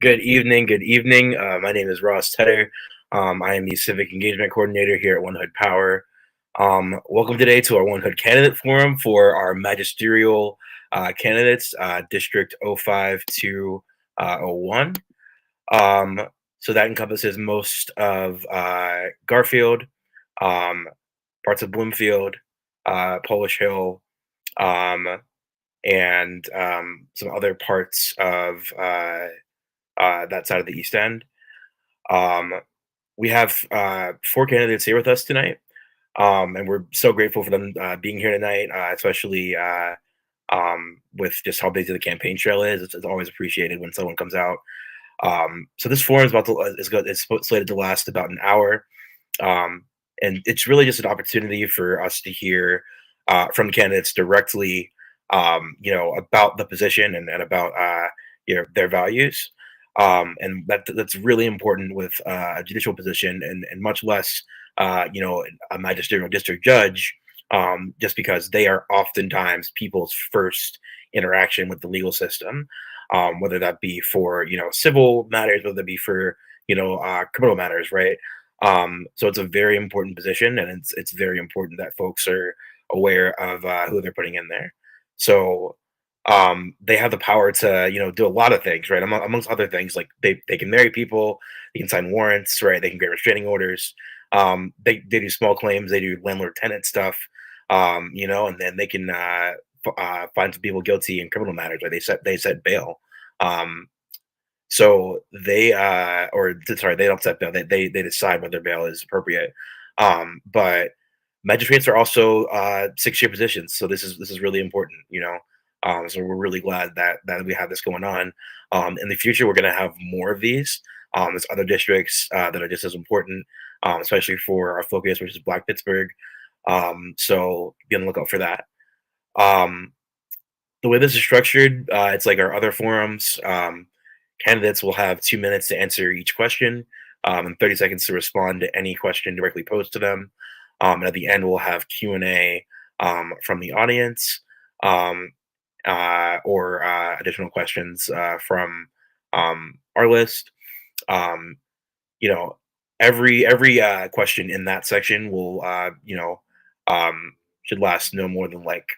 Good evening. Good evening. My name is Ross Tedder. I am the Civic Engagement Coordinator here at One Hood Power. Welcome today to our One Hood Candidate Forum for our magisterial candidates, District 05 to 01. So that encompasses most of Garfield, um, parts of Bloomfield, Polish Hill, um, and some other parts of that side of the East End. Um, we have four candidates here with us tonight, and we're so grateful for them being here tonight, especially with just how busy the campaign trail is. It's always appreciated when someone comes out. So this forum is it's slated to last about an hour, um, and it's really just an opportunity for us to hear from candidates directly, about the position and about their values. And that's really important with a judicial position, and much less, a magisterial district judge, just because they are oftentimes people's first interaction with the legal system, whether that be for civil matters, whether that be for criminal matters, right? So it's a very important position, and it's very important that folks are aware of who they're putting in there. So they have the power to do a lot of things, right? Amongst other things, like they can marry people, they can sign warrants, right? They can get restraining orders. They do small claims, they do landlord tenant stuff, and then they can find some people guilty in criminal matters, right? They set bail. Um, so they don't set bail. They decide whether bail is appropriate. But magistrates are also 6-year positions, so this is really important. So we're really glad that we have this going on. In the future, we're going to have more of these. There's other districts that are just as important, especially for our focus, which is Black Pittsburgh. So be on the lookout for that. Um, the way this is structured, it's like our other forums. Candidates will have 2 minutes to answer each question, and 30 seconds to respond to any question directly posed to them. And at the end, we'll have Q&A from the audience, um, or additional questions from our list. Um, you know, every question in that section will, should last no more than like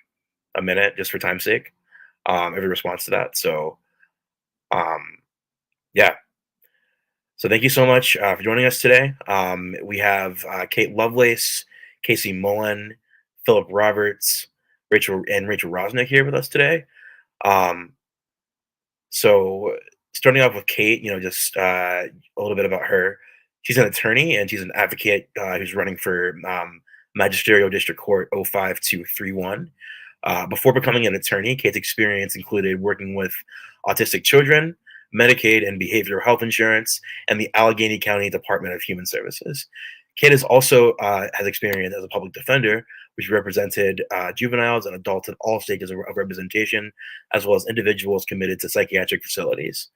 a minute, just for time's sake. Every response to that. So, um, yeah. So thank you so much for joining us today. We have Kate Lovelace, Casey Mullen, Philip Roberts, Rachel Rosnick here with us today. Um, so starting off with Kate, just a little bit about her. She's an attorney and she's an advocate who's running for Magisterial District Court 05231. Before becoming an attorney, Kate's experience included working with autistic children, Medicaid and behavioral health insurance, and the Allegheny County Department of Human Services. Kate is also has experience as a public defender, which represented juveniles and adults at all stages of representation, as well as individuals committed to psychiatric facilities.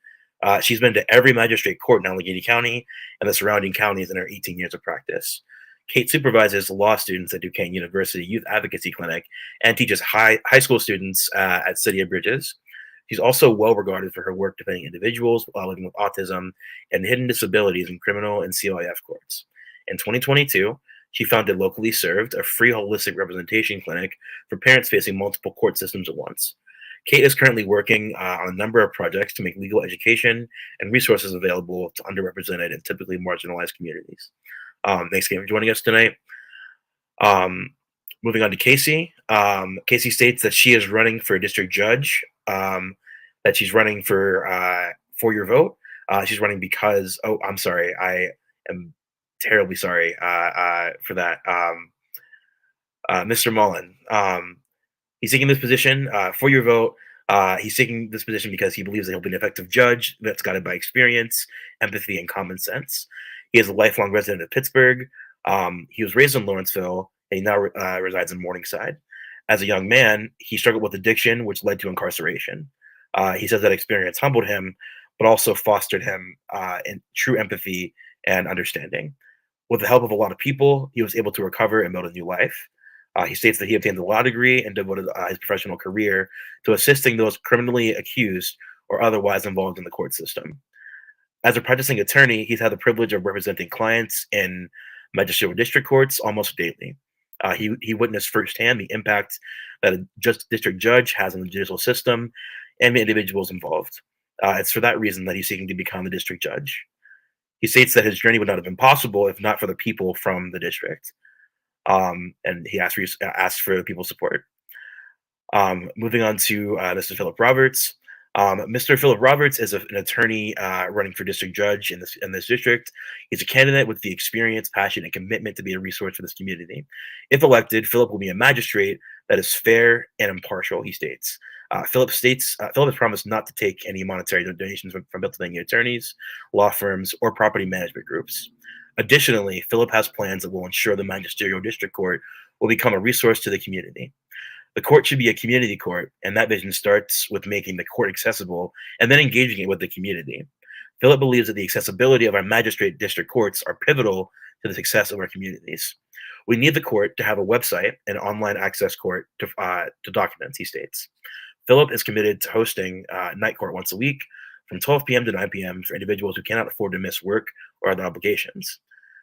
She's been to every magistrate court in Allegheny County and the surrounding counties in her 18 years of practice. Kate supervises law students at Duquesne University Youth Advocacy Clinic and teaches high school students at City of Bridges. She's also well regarded for her work defending individuals living with autism and hidden disabilities in criminal and COIF courts. In 2022, she founded Locally Served, a free holistic representation clinic for parents facing multiple court systems at once. Kate is currently working on a number of projects to make legal education and resources available to underrepresented and typically marginalized communities. Thanks again for joining us tonight. Um, Moving on to Casey. Casey states that she is running for district judge, that she's running for your vote. She's running because, oh, I'm sorry. I am terribly sorry for that. Mr. Mullen, he's seeking this position for your vote. He's seeking this position because he believes that he'll be an effective judge that's guided by experience, empathy, and common sense. He is a lifelong resident of Pittsburgh, He was raised in Lawrenceville, and he now resides in Morningside. As a young man, he struggled with addiction, which led to incarceration. He says that experience humbled him, but also fostered him in true empathy and understanding. With the help of a lot of people, he was able to recover and build a new life. He states that he obtained a law degree and devoted his professional career to assisting those criminally accused or otherwise involved in the court system. As a practicing attorney, he's had the privilege of representing clients in magisterial district courts almost daily. He witnessed firsthand the impact that a just district judge has on the judicial system and the individuals involved. It's for that reason that he's seeking to become the district judge. He states that his journey would not have been possible if not for the people from the district. And he asked for people's support. Moving on to Mr. Philip Roberts. Mr. Philip Roberts is an attorney running for district judge in this district. He's a candidate with the experience, passion, and commitment to be a resource for this community. If elected, Philip will be a magistrate that is fair and impartial, he states. Philip has promised not to take any monetary donations from Pennsylvania attorneys, law firms, or property management groups. Additionally, Philip has plans that will ensure the magisterial district court will become a resource to the community. The court should be a community court, and that vision starts with making the court accessible and then engaging it with the community. Philip believes that the accessibility of our magistrate district courts are pivotal to the success of our communities. We need the court to have a website and online access court to documents, he states. Philip is committed to hosting night court once a week from 12 p.m. to 9 p.m. for individuals who cannot afford to miss work or other obligations.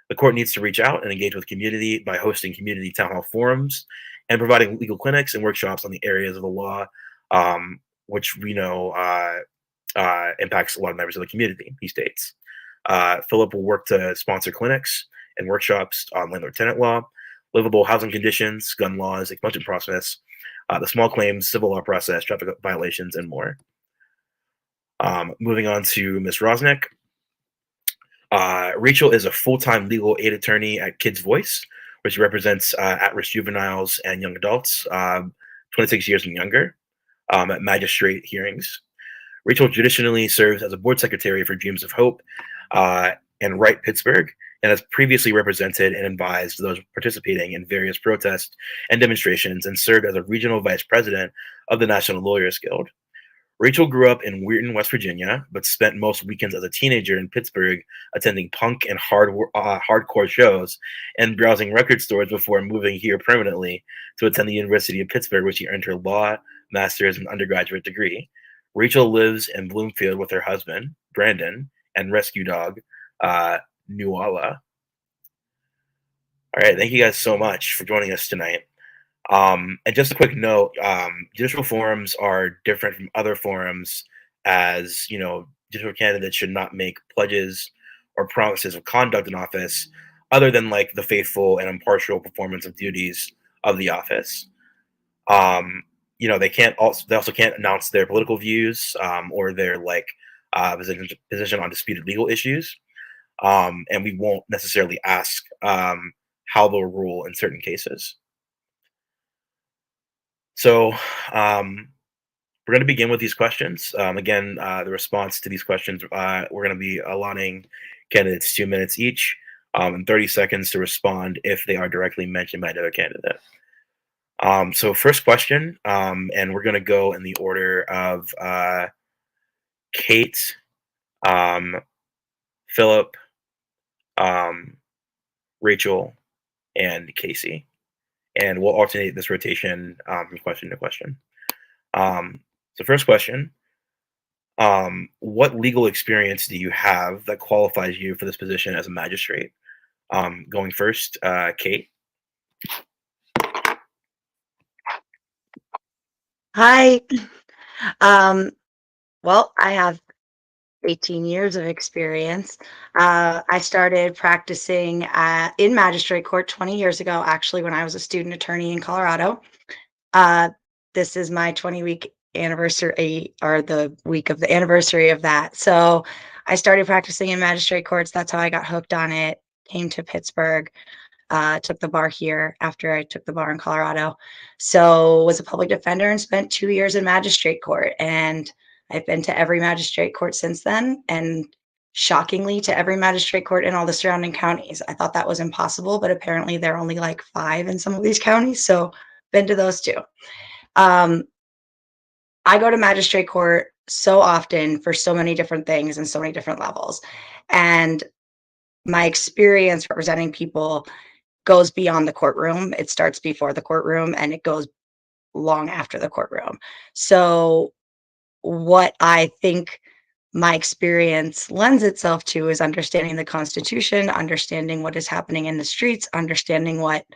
The court needs to reach out and engage with community by hosting community town hall forums and providing legal clinics and workshops on the areas of the law, which we know impacts a lot of members of the community, he states. Philip will work to sponsor clinics and workshops on landlord-tenant law, livable housing conditions, gun laws, expulsion process, the small claims, civil law process, traffic violations, and more. Moving on to Ms. Rosnick. Rachel is a full-time legal aid attorney at Kids Voice, which represents at-risk juveniles and young adults, 26 years and younger, at magistrate hearings. Rachel traditionally serves as a board secretary for Dreams of Hope and Right Pittsburgh, and has previously represented and advised those participating in various protests and demonstrations, and served as a regional vice president of the National Lawyers Guild. Rachel grew up in Weirton, West Virginia, but spent most weekends as a teenager in Pittsburgh attending punk and hardcore shows and browsing record stores before moving here permanently to attend the University of Pittsburgh, where she earned her law, master's, and undergraduate degree. Rachel lives in Bloomfield with her husband, Brandon, and rescue dog, Nuala. All right, thank you guys so much for joining us tonight. And just a quick note, judicial forums are different from other forums, as judicial candidates should not make pledges or promises of conduct in office other than like the faithful and impartial performance of duties of the office. They also can't announce their political views or their position on disputed legal issues. And we won't necessarily ask how they'll rule in certain cases. So we're going to begin with these questions. Again, the response to these questions, we're going to be allotting candidates 2 minutes each and 30 seconds to respond if they are directly mentioned by another candidate. So first question, and we're going to go in the order of Kate, Philip, Rachel, and Casey. And we'll alternate this rotation from question to question. So first question, what legal experience do you have that qualifies you for this position as a magistrate? Going first, Kate. Hi. Well, I have 18 years of experience. I started practicing in magistrate court 20 years ago, actually, when I was a student attorney in Colorado. This is my 20-week anniversary, or the week of the anniversary of that. So I started practicing in magistrate courts. That's how I got hooked on it. Came to Pittsburgh. Took the bar here after I took the bar in Colorado. So was a public defender and spent 2 years in magistrate court. And I've been to every magistrate court since then. And shockingly, to every magistrate court in all the surrounding counties. I thought that was impossible, but apparently there are only like 5 in some of these counties, so been to those too. Um, I go to magistrate court so often for so many different things and so many different levels, and my experience representing people goes beyond the courtroom. It starts before the courtroom, and it goes long after the courtroom. So, what I think my experience lends itself to is understanding the Constitution, understanding what is happening in the streets, understanding what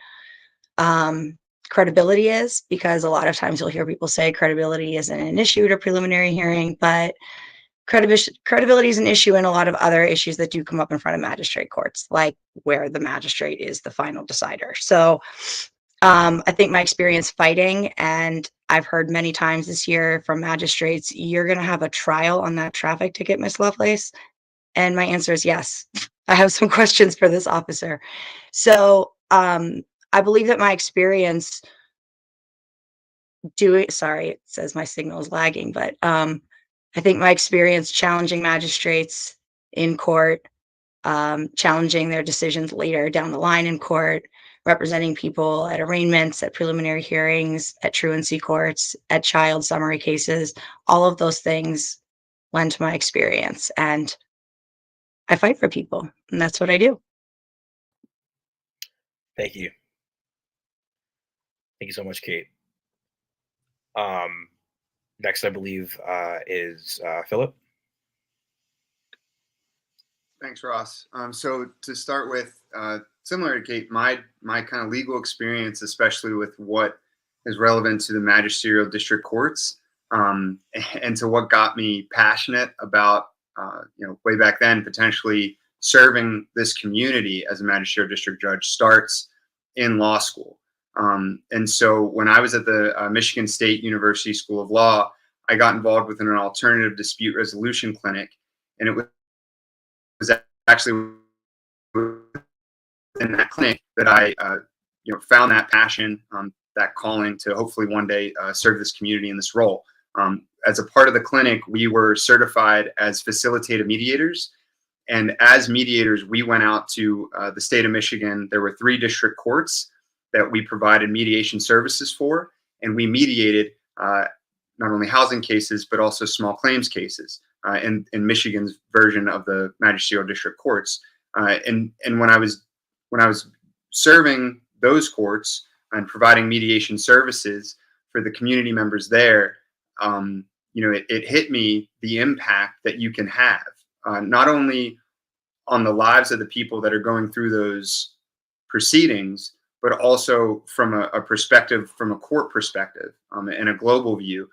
um, credibility is, because a lot of times you'll hear people say credibility isn't an issue at a preliminary hearing, but credibility is an issue in a lot of other issues that do come up in front of magistrate courts, like where the magistrate is the final decider. So I think my experience fighting, and I've heard many times this year from magistrates, you're going to have a trial on that traffic ticket, Miss Lovelace. And my answer is yes. I have some questions for this officer. So I believe that my experience doing, sorry, it says my signal is lagging, but I think my experience challenging magistrates in court, challenging their decisions later down the line in court, representing people at arraignments, at preliminary hearings, at truancy courts, at child summary cases, all of those things lend to my experience. And I fight for people, and that's what I do. Thank you. Thank you so much, Kate. Next, I believe, is Philip. Thanks, Ross. So to start with, similar to Kate, my kind of legal experience, especially with what is relevant to the magisterial district courts, and to what got me passionate about, way back then, potentially serving this community as a magisterial district judge, starts in law school. And so when I was at the Michigan State University School of Law, I got involved with an alternative dispute resolution clinic, and it was actually in that clinic that I, found that passion, that calling to hopefully one day serve this community in this role. As a part of the clinic, we were certified as facilitative mediators. And as mediators, we went out to the state of Michigan. There were 3 district courts that we provided mediation services for, and we mediated not only housing cases, but also small claims cases in Michigan's version of the magisterial district courts. And when I was serving those courts and providing mediation services for the community members there, it hit me the impact that you can have, not only on the lives of the people that are going through those proceedings, but also from a perspective, from a court perspective, and a global view,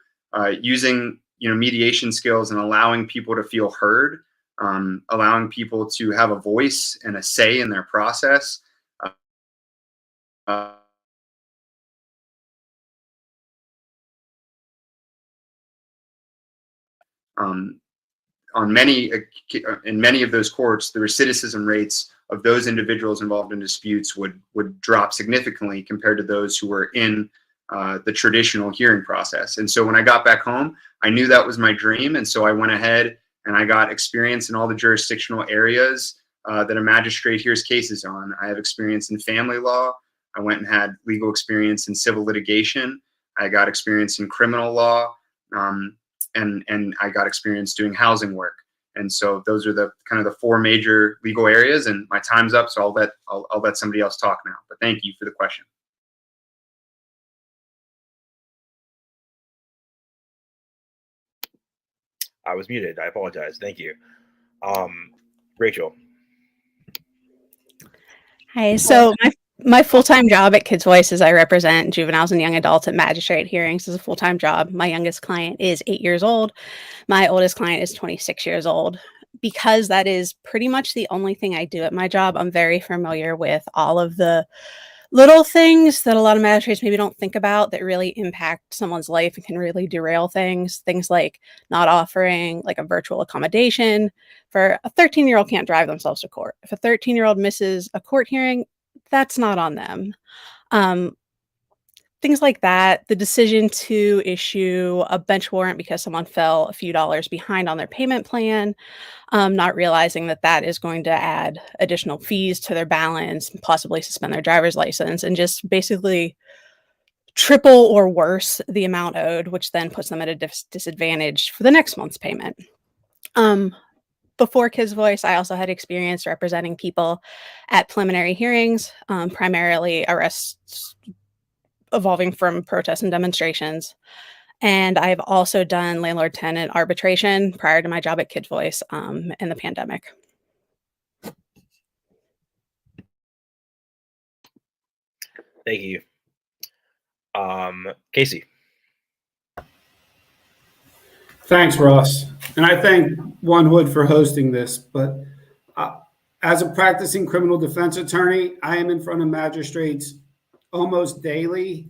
using mediation skills and allowing people to feel heard, allowing people to have a voice and a say in their process. In many of those courts, the recidivism rates of those individuals involved in disputes would drop significantly compared to those who were in the traditional hearing process. And so when I got back home, I knew that was my dream. And so I went ahead and I got experience in all the jurisdictional areas that a magistrate hears cases on. I have experience in family law. I went and had legal experience in civil litigation. I got experience in criminal law. And I got experience doing housing work. And so those are the kind of the 4 major legal areas, and my time's up. So I'll let somebody else talk now, but thank you for the question. I was muted. I apologize. Thank you. Rachel. Hi. So my full-time job at Kids Voice is I represent juveniles and young adults at magistrate hearings. It's a full-time job. My youngest client is 8 years old. My oldest client is 26 years old. Because that is pretty much the only thing I do at my job, I'm very familiar with all of the little things that a lot of magistrates maybe don't think about that really impact someone's life and can really derail things. Things like not offering like a virtual accommodation for a 13-year-old can't drive themselves to court. If a 13-year-old misses a court hearing, that's not on them. things like that. The decision to issue a bench warrant because someone fell a few dollars behind on their payment plan, not realizing that that is going to add additional fees to their balance, possibly suspend their driver's license, and just basically triple or worse the amount owed, which then puts them at a disadvantage for the next month's payment. Before Kids Voice, I also had experience representing people at preliminary hearings, primarily arrests evolving from protests and demonstrations. And I've also done landlord-tenant arbitration prior to my job at Kids Voice in the pandemic. Thank you. Casey. Thanks, Ross. And I thank One Hood for hosting this. But as a practicing criminal defense attorney, I am in front of magistrates almost daily.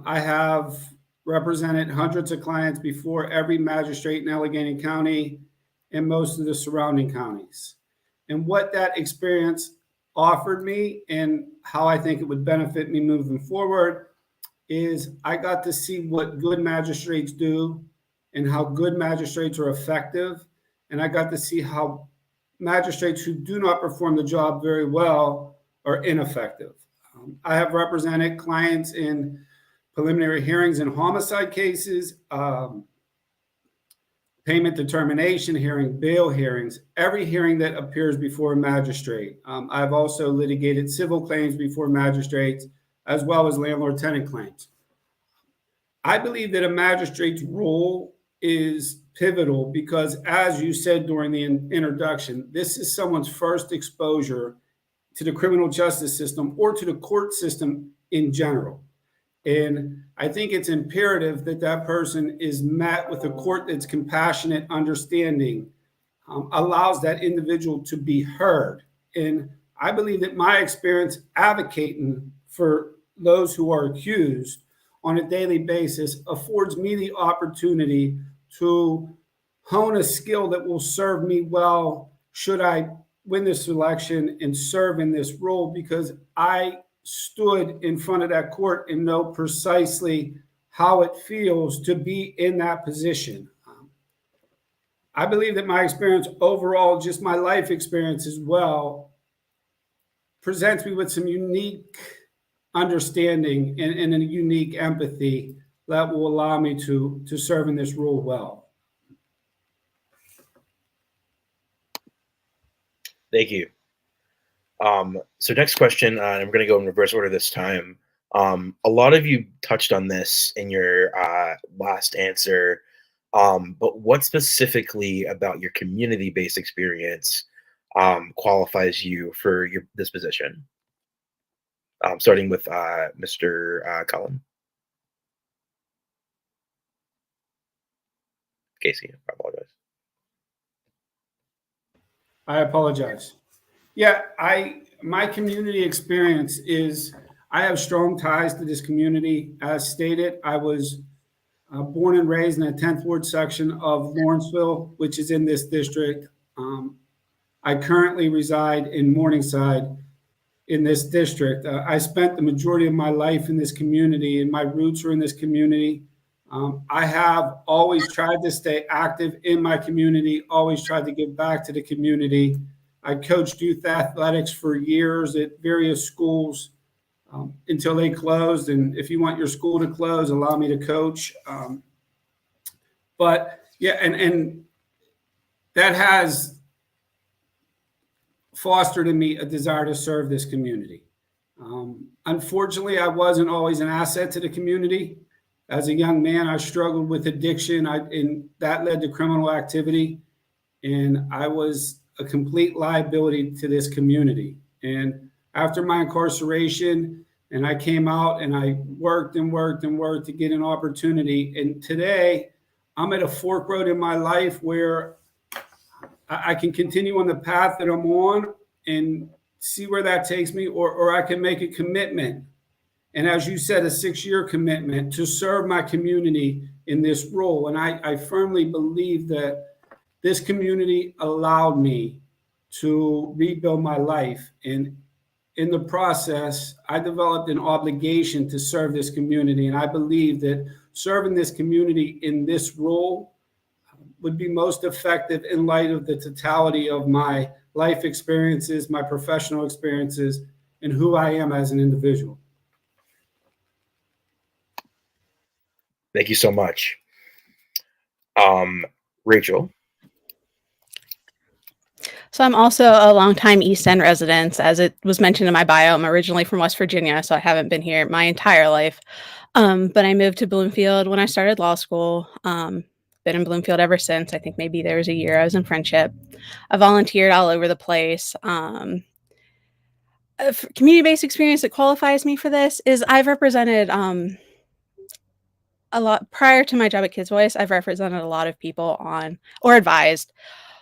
I have represented hundreds of clients before every magistrate in Allegheny County and most of the surrounding counties. And what that experience offered me and how I think it would benefit me moving forward is I got to see what good magistrates do and how good magistrates are effective. And I got to see how magistrates who do not perform the job very well are ineffective. I have represented clients in preliminary hearings in homicide cases, payment determination hearing, bail hearings, every hearing that appears before a magistrate. I've also litigated civil claims before magistrates, as well as landlord-tenant claims. I believe that a magistrate's role is pivotal because, as you said during the introduction, this is someone's first exposure to the criminal justice system or to the court system in general. And I think it's imperative that that person is met with a court that's compassionate, understanding, allows that individual to be heard. And I believe that my experience advocating for those who are accused on a daily basis affords me the opportunity to hone a skill that will serve me well should I win this election and serve in this role, because I stood in front of that court and know precisely how it feels to be in that position. I believe that my experience overall, just my life experience as well, presents me with some unique understanding and a unique empathy that will allow me to serve in this role well. Thank you. So next question, and we're going to go in reverse order this time. A lot of you touched on this in your last answer, but what specifically about your community-based experience qualifies you for this position? Starting with Mr. Cullen. Casey, I apologize. I apologize. Yeah, my community experience is I have strong ties to this community. As stated, I was born and raised in the 10th Ward section of Lawrenceville, which is in this district. I currently reside in Morningside in this district. I spent the majority of my life in this community, and my roots are in this community. I have always tried to stay active in my community, always tried to give back to the community. I coached youth athletics for years at various schools until they closed. And if you want your school to close, allow me to coach. But yeah, and that has fostered in me a desire to serve this community. Unfortunately, I wasn't always an asset to the community. As a young man, I struggled with addiction, and that led to criminal activity. And I was a complete liability to this community. And after my incarceration, and I came out and I worked and worked and worked to get an opportunity. And today, I'm at a fork road in my life where I can continue on the path that I'm on and see where that takes me, or I can make a commitment. And as you said, a 6-year commitment to serve my community in this role. And I firmly believe that this community allowed me to rebuild my life. And in the process, I developed an obligation to serve this community. And I believe that serving this community in this role would be most effective in light of the totality of my life experiences, my professional experiences, and who I am as an individual. Thank you so much. Rachel. So I'm also a longtime East End resident. As it was mentioned in my bio, I'm originally from West Virginia, so I haven't been here my entire life. But I moved to Bloomfield when I started law school. Been in Bloomfield ever since. I think maybe there was a year I was in Friendship. I volunteered all over the place. A community-based experience that qualifies me for this is I've represented a lot prior to my job at Kids Voice. I've represented a lot of people on or advised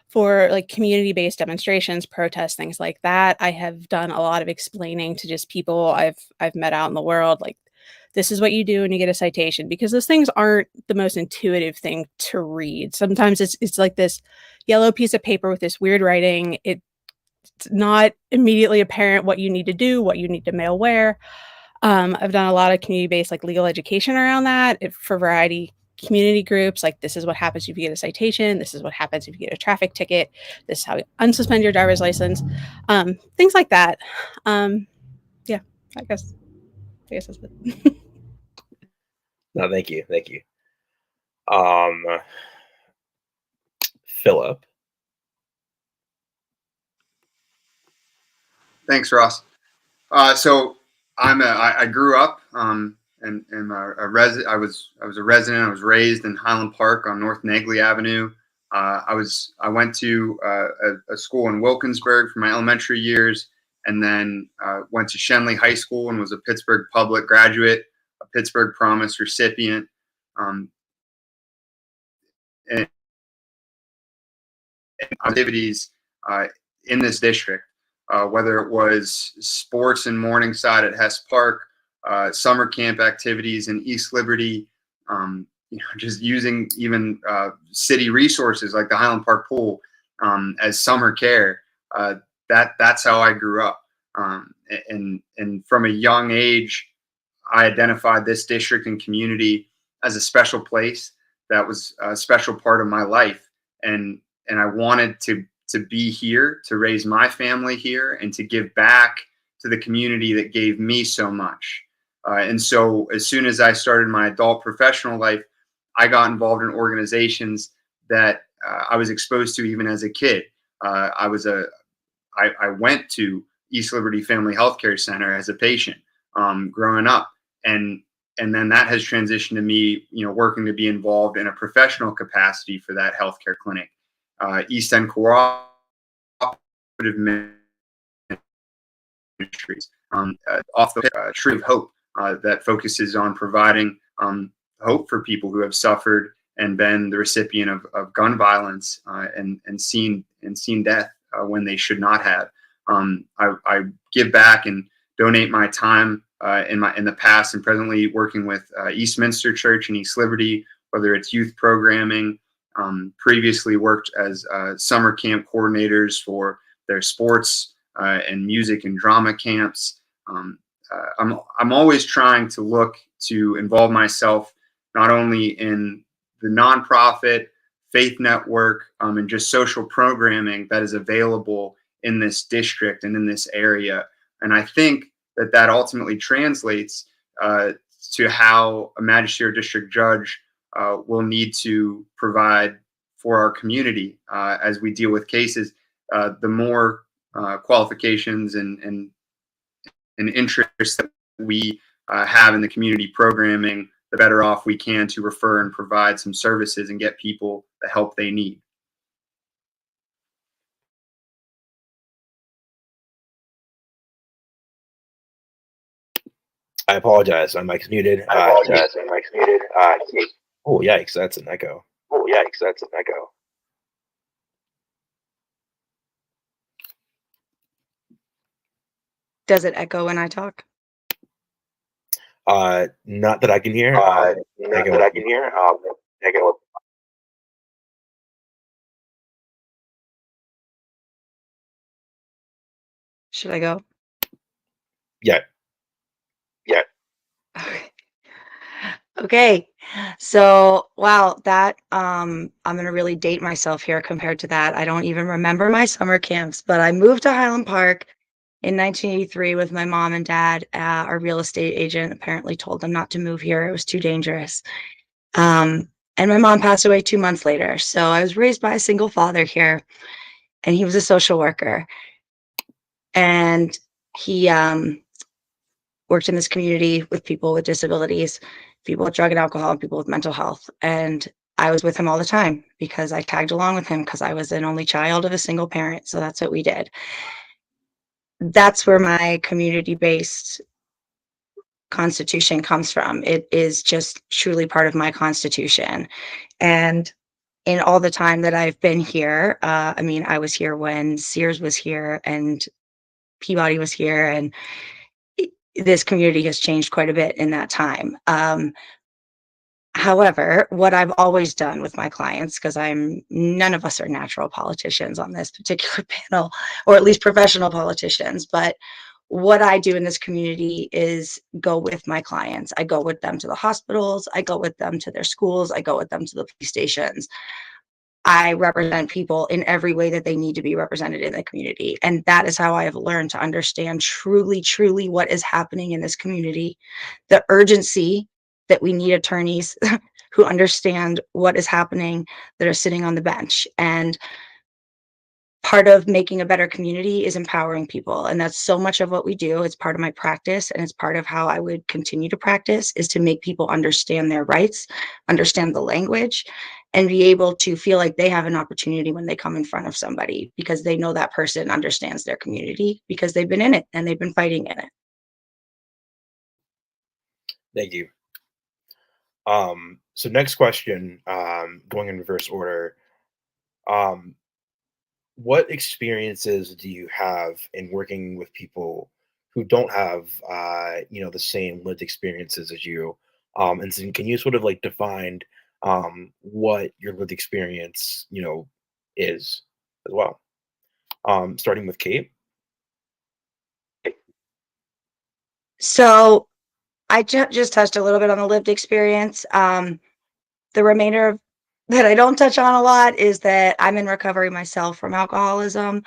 for like community-based demonstrations, protests, things like that. I have done a lot of explaining to just people I've met out in the world, like this is what you do when you get a citation, because those things aren't the most intuitive thing to read. Sometimes it's like this yellow piece of paper with this weird writing. It's not immediately apparent what you need to do, what you need to mail where. I've done a lot of community-based like legal education around that for variety community groups. Like this is what happens if you get a citation. This is what happens if you get a traffic ticket. This is how you unsuspend your driver's license. Things like that. Yeah, I guess that's it. No, thank you. Thank you. Philip. Thanks, Ross. So I grew up and a resident. I was a resident. I was raised in Highland Park on North Negley Avenue. I went to a school in Wilkinsburg for my elementary years, and then went to Shenley High School and was a Pittsburgh Public graduate, a Pittsburgh Promise recipient. And activities in this district, whether it was sports in Morningside at Hess Park, summer camp activities in East Liberty, just using even city resources like the Highland Park pool as summer care. That's how I grew up. And from a young age, I identified this district and community as a special place that was a special part of my life. And I wanted to be here, to raise my family here, and to give back to the community that gave me so much. And so as soon as I started my adult professional life, I got involved in organizations that I was exposed to even as a kid. I went to East Liberty Family Healthcare Center as a patient growing up. And then that has transitioned to me, working to be involved in a professional capacity for that healthcare clinic. East End Cooperative Ministries, off the Tree of Hope, that focuses on providing hope for people who have suffered and been the recipient of gun violence and seen death when they should not have. I give back and donate my time in the past and presently working with Eastminster Church in East Liberty, whether it's youth programming. Previously worked as summer camp coordinators for their sports and music and drama camps. I'm always trying to look to involve myself not only in the nonprofit, faith network, and just social programming that is available in this district and in this area. And I think that ultimately translates to how a magisterial district judge will need to provide for our community as we deal with cases. The more qualifications and interests that we have in the community programming, the better off we can to refer and provide some services and get people the help they need. I apologize. My mic's muted. Oh, yikes. That's an echo. Does it echo when I talk? Not that I can hear. Should I go? Yeah. Okay. So, wow, that I'm gonna really date myself here compared to that. I don't even remember my summer camps, but I moved to Highland Park in 1983 with my mom and dad. Our real estate agent apparently told them not to move here. It was too dangerous. And my mom passed away 2 months later. So I was raised by a single father here, and he was a social worker. And he worked in this community with people with disabilities, people with drug and alcohol, and people with mental health. And I was with him all the time because I tagged along with him because I was an only child of a single parent. So that's what we did. That's where my community-based constitution comes from. It is just truly part of my constitution. And in all the time that I've been here, I mean, I was here when Sears was here and Peabody was here, and this community has changed quite a bit in that time. However, what I've always done with my clients, because none of us are natural politicians on this particular panel, or at least professional politicians, but what I do in this community is go with my clients. I go with them to the hospitals, I go with them to their schools, I go with them to the police stations. I represent people in every way that they need to be represented in the community. And that is how I have learned to understand truly, truly what is happening in this community, the urgency that we need attorneys who understand what is happening, that are sitting on the bench. And part of making a better community is empowering people. And that's so much of what we do. It's part of my practice, and it's part of how I would continue to practice, is to make people understand their rights, understand the language, and be able to feel like they have an opportunity when they come in front of somebody because they know that person understands their community because they've been in it and they've been fighting in it. Thank you. So next question, going in reverse order. What experiences do you have in working with people who don't have, the same lived experiences as you? And so can you sort of like define what your lived experience, is as well? Starting with Kate. So I just touched a little bit on the lived experience. The remainder that I don't touch on a lot is that I'm in recovery myself from alcoholism.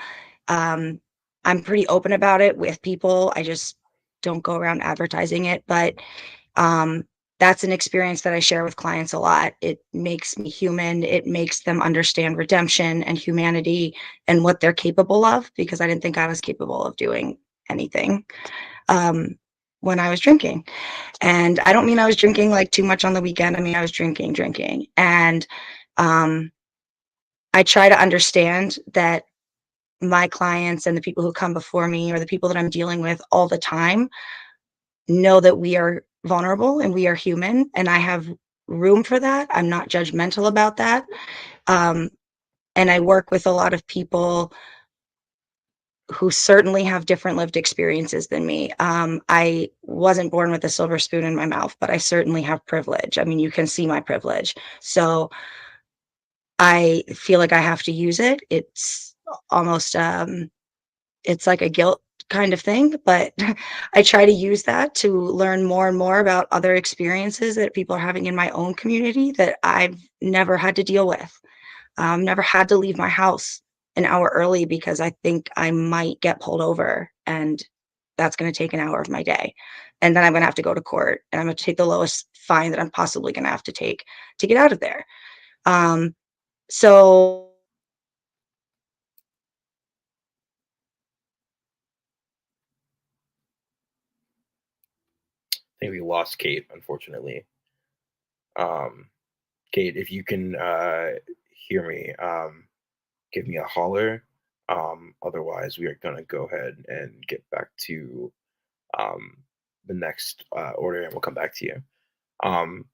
Um, I'm pretty open about it with people. I just don't go around advertising it, but um, that's an experience that I share with clients a lot. It makes me human. It makes them understand redemption and humanity and what they're capable of, because I didn't think I was capable of doing anything um, when I was drinking. And I don't mean I was drinking like too much on the weekend. I mean, I was drinking. And I try to understand that my clients and the people who come before me, or the people that I'm dealing with all the time, know that we are vulnerable and we are human. And I have room for that. I'm not judgmental about that. Um, and I work with a lot of people who certainly have different lived experiences than me. I wasn't born with a silver spoon in my mouth, but I certainly have privilege. I mean, you can see my privilege. So I feel like I have to use it. It's almost, it's like a guilt kind of thing, but I try to use that to learn more and more about other experiences that people are having in my own community that I've never had to deal with. Never had to leave my house an hour early because I think I might get pulled over, and that's going to take an hour of my day. And then I'm going to have to go to court, and I'm going to take the lowest fine that I'm possibly going to have to take to get out of there. So I think we lost Kate, unfortunately. Kate, if you can hear me, give me a holler. Otherwise, we are going to go ahead and get back to um, the next order, and we'll come back to you. Um,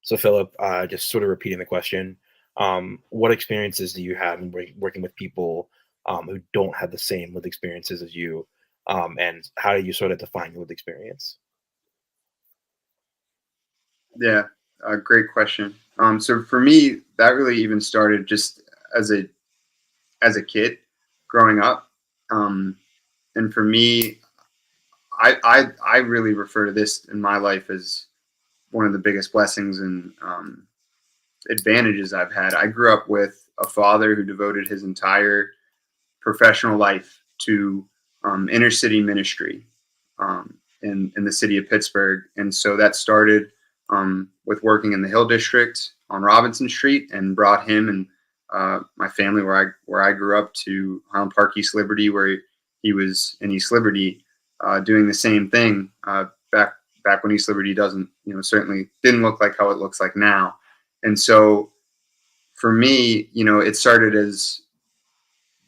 so, Philip, just sort of repeating the question, what experiences do you have in working with people who don't have the same lived experiences as you? And how do you sort of define your lived experience? Yeah, great question. So for me, that really even started just as a kid growing up. And for me, I really refer to this in my life as one of the biggest blessings and advantages I've had. I grew up with a father who devoted his entire professional life to inner city ministry in the city of Pittsburgh. And so that started with working in the Hill District on Robinson Street, and brought him and my family where I grew up to Highland Park, East Liberty, where he was in East Liberty doing the same thing back when East Liberty certainly didn't look like how it looks like now. And so for me, it started as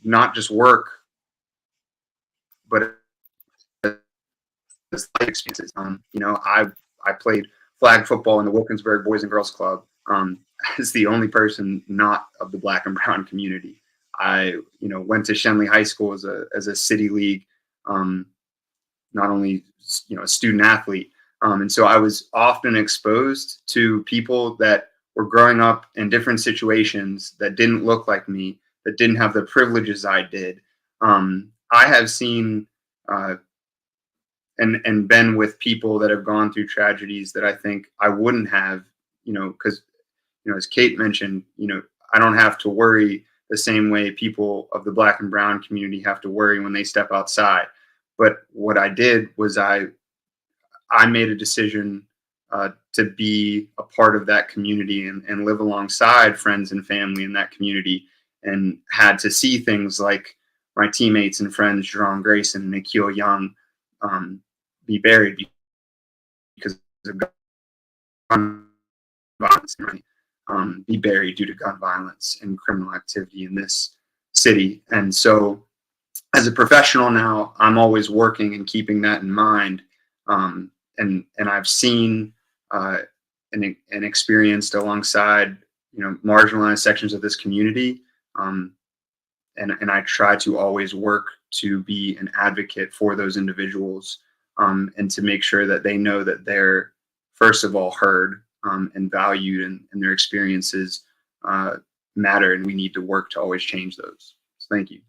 not just work, but as life experiences. I played flag football in the Wilkinsburg Boys and Girls Club as the only person not of the Black and brown community. I went to Shenley High School as a city league, not only a student athlete, and so I was often exposed to people that were growing up in different situations that didn't look like me, that didn't have the privileges I did. I have seen and been with people that have gone through tragedies that I think I wouldn't have, because, as Kate mentioned, I don't have to worry the same way people of the Black and brown community have to worry when they step outside. But what I did was I made a decision to be a part of that community and live alongside friends and family in that community, and had to see things like my teammates and friends, Jerome Grayson and Nikhil Young, be buried because of gun violence, right? Be buried due to gun violence and criminal activity in this city. And so as a professional now, I'm always working and keeping that in mind. And I've seen and experienced alongside, marginalized sections of this community. And I try to always work to be an advocate for those individuals, and to make sure that they know that they're, first of all, heard and valued, and their experiences matter, and we need to work to always change those. So thank you.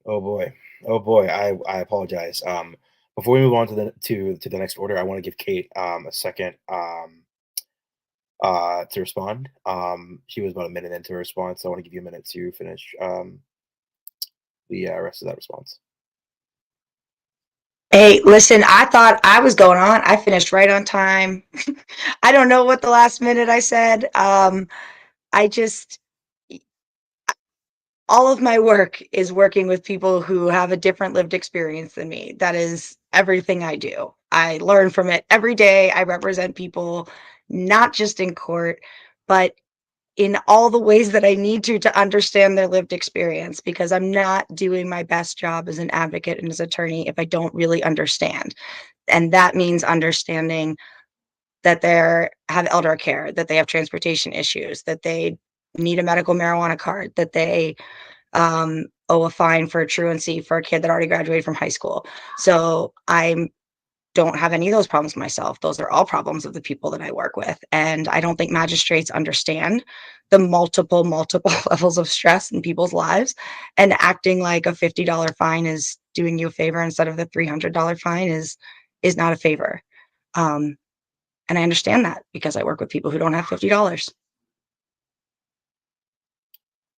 Oh boy. Oh boy. I apologize. Before we move on to the next order, I want to give Kate a second to respond. She was about a minute into her response, so I want to give you a minute to finish the rest of that response. Hey, listen, I thought I was going on. I finished right on time. I don't know what the last minute I said. All of my work is working with people who have a different lived experience than me. That is everything I do. I learn from it every day. I represent people, not just in court, but in all the ways that I need to understand their lived experience, because I'm not doing my best job as an advocate and as an attorney if I don't really understand. And that means understanding that they have elder care, that they have transportation issues, that they need a medical marijuana card, that they owe a fine for truancy for a kid that already graduated from high school. So I don't have any of those problems myself. Those are all problems of the people that I work with. And I don't think magistrates understand the multiple levels of stress in people's lives, and acting like a $50 fine is doing you a favor instead of the $300 fine is not a favor. And I understand that because I work with people who don't have $50.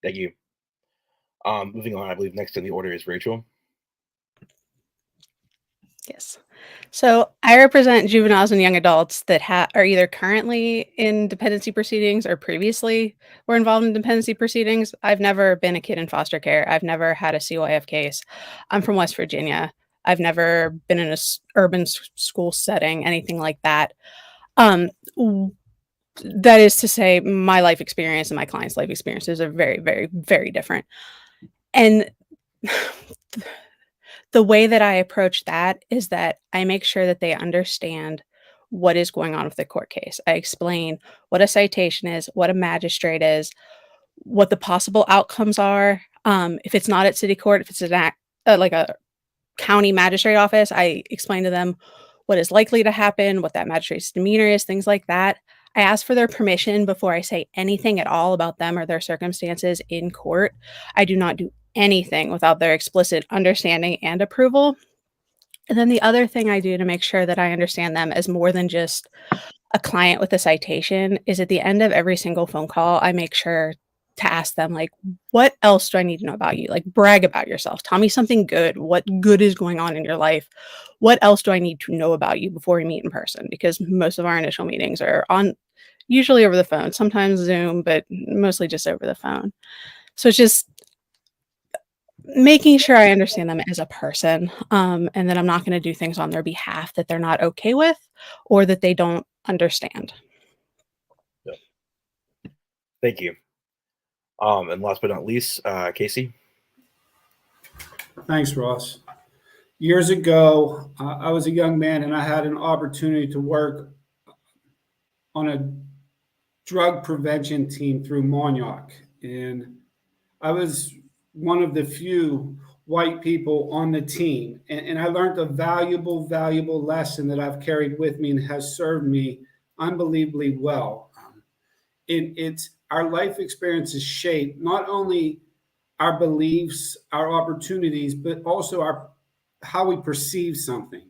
Thank you. Moving on, I believe next in the order is Rachel. Yes. So I represent juveniles and young adults that are either currently in dependency proceedings or previously were involved in dependency proceedings. I've never been a kid in foster care. I've never had a CYF case. I'm from West Virginia. I've never been in a urban school setting, anything like that. That is to say, my life experience and my clients' life experiences are very, very, very different. And the way that I approach that is that I make sure that they understand what is going on with the court case. I explain what a citation is, what a magistrate is, what the possible outcomes are. If it's not at city court, if it's like a county magistrate office, I explain to them what is likely to happen, what that magistrate's demeanor is, things like that. I ask for their permission before I say anything at all about them or their circumstances in court. I do not do anything without their explicit understanding and approval. And then the other thing I do to make sure that I understand them as more than just a client with a citation is at the end of every single phone call, I make sure to ask them, like, what else do I need to know about you? Like, brag about yourself. Tell me something good. What good is going on in your life? What else do I need to know about you before we meet in person? Because most of our initial meetings are usually over the phone, sometimes Zoom, but mostly just over the phone. So it's just making sure I understand them as a person, and that I'm not going to do things on their behalf that they're not okay with or that they don't understand. Yeah. Thank you. And last but not least, Casey. Thanks, Ross. Years ago, I was a young man and I had an opportunity to work on a drug prevention team through Montauk. And I was one of the few white people on the team. And I learned a valuable lesson that I've carried with me and has served me unbelievably well. It's our life experiences shape not only our beliefs, our opportunities, but also how we perceive something.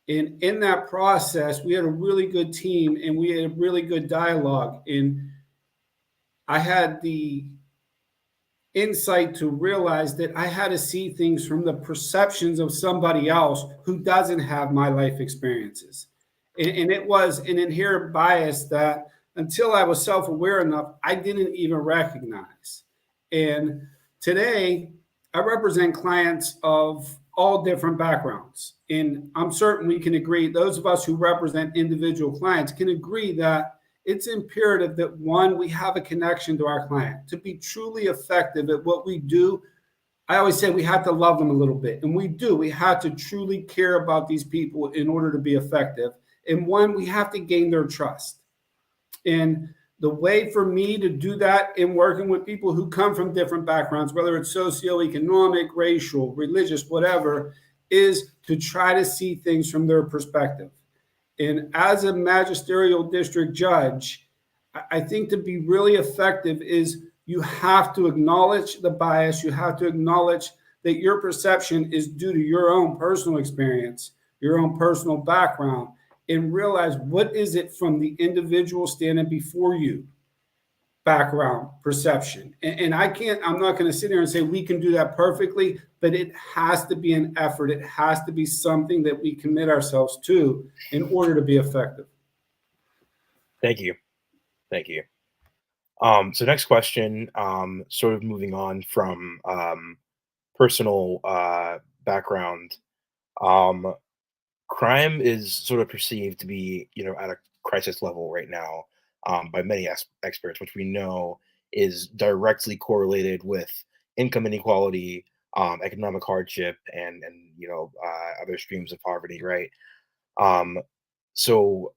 And in that process, we had a really good team and we had a really good dialogue. And I had the insight to realize that I had to see things from the perceptions of somebody else who doesn't have my life experiences. And it was an inherent bias that until I was self-aware enough, I didn't even recognize. And today, I represent clients of all different backgrounds. And I'm certain we can agree, those of us who represent individual clients can agree that it's imperative that, one, we have a connection to our client. To be truly effective at what we do, I always say we have to love them a little bit. And we do. We have to truly care about these people in order to be effective. And one, we have to gain their trust. And the way for me to do that in working with people who come from different backgrounds, whether it's socioeconomic, racial, religious, whatever, is to try to see things from their perspective. And as a magisterial district judge, I think to be really effective is you have to acknowledge the bias. You have to acknowledge that your perception is due to your own personal experience, your own personal background, and realize what is it from the individual standing before you, background, perception. And I'm not going to sit here and say we can do that perfectly, but it has to be an effort. It has to be something that we commit ourselves to in order to be effective. Thank you. Thank you. So next question, sort of moving on from personal background. Crime is sort of perceived to be, at a crisis level right now by many experts, which we know is directly correlated with income inequality, economic hardship, and other streams of poverty, right? So,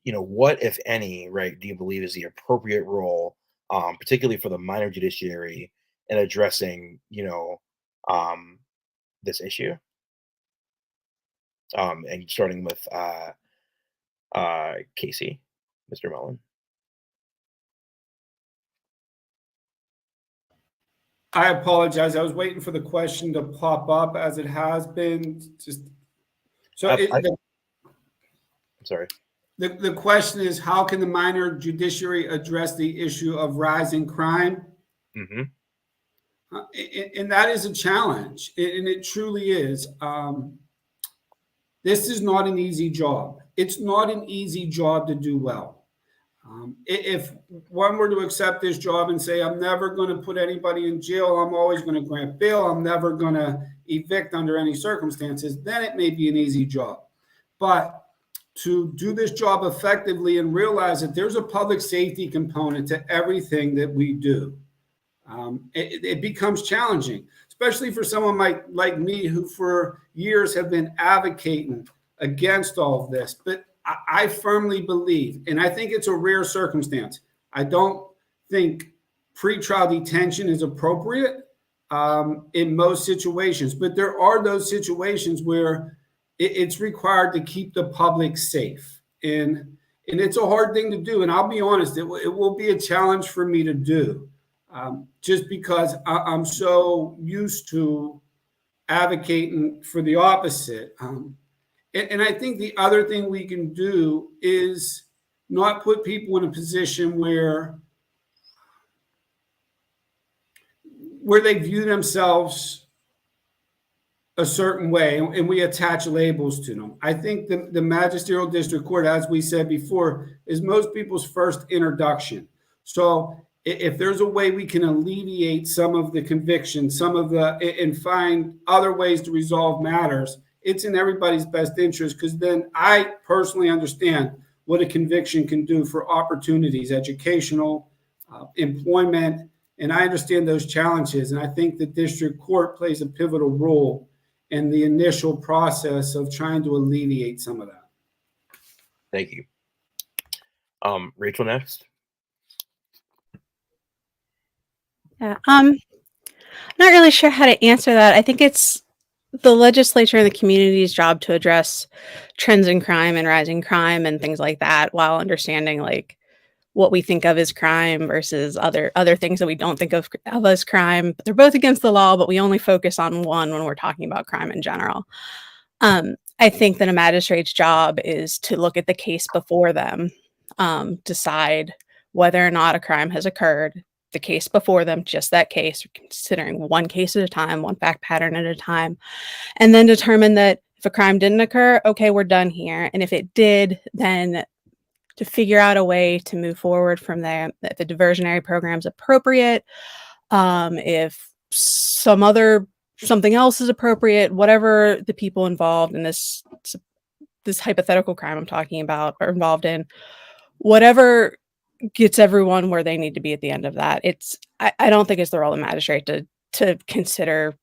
what, if any, right, do you believe is the appropriate role, particularly for the minor judiciary, in addressing, this issue? And starting with Casey, Mr. Mullen. I apologize. I was waiting for the question to pop up as it has been. I'm sorry. The question is, how can the minor judiciary address the issue of rising crime? Mm-hmm. And that is a challenge, and it truly is. This is not an easy job. It's not an easy job to do well. If one were to accept this job and say, I'm never going to put anybody in jail, I'm always going to grant bail, I'm never going to evict under any circumstances, then it may be an easy job. But to do this job effectively and realize that there's a public safety component to everything that we do, it becomes challenging, especially for someone like me who for years have been advocating against all of this. But I firmly believe, and I think it's a rare circumstance, I don't think pretrial detention is appropriate, in most situations. But there are those situations where it's required to keep the public safe. And it's a hard thing to do. And I'll be honest, it will be a challenge for me to do, just because I'm so used to advocating for the opposite. And I think the other thing we can do is not put people in a position where they view themselves a certain way and we attach labels to them. I think the magisterial district court, as we said before, is most people's first introduction. So if there's a way we can alleviate some of the conviction, and find other ways to resolve matters, it's in everybody's best interest, because then I personally understand what a conviction can do for opportunities, educational, employment, and I understand those challenges. And I think the district court plays a pivotal role in the initial process of trying to alleviate some of that. Thank you. Rachel, next. Yeah, not really sure how to answer that. I think it's the legislature and the community's job to address trends in crime and rising crime and things like that, while understanding like what we think of as crime versus other things that we don't think of as crime. They're both against the law, but we only focus on one when we're talking about crime in general. I think that a magistrate's job is to look at the case before them, decide whether or not a crime has occurred, the case before them, just that case, considering one case at a time, one fact pattern at a time, and then determine that if a crime didn't occur, okay, we're done here. And if it did, then to figure out a way to move forward from there, if the diversionary program is appropriate, if something else is appropriate, whatever the people involved in this hypothetical crime I'm talking about are involved in, whatever gets everyone where they need to be at the end of that. I don't think it's the role of the magistrate to consider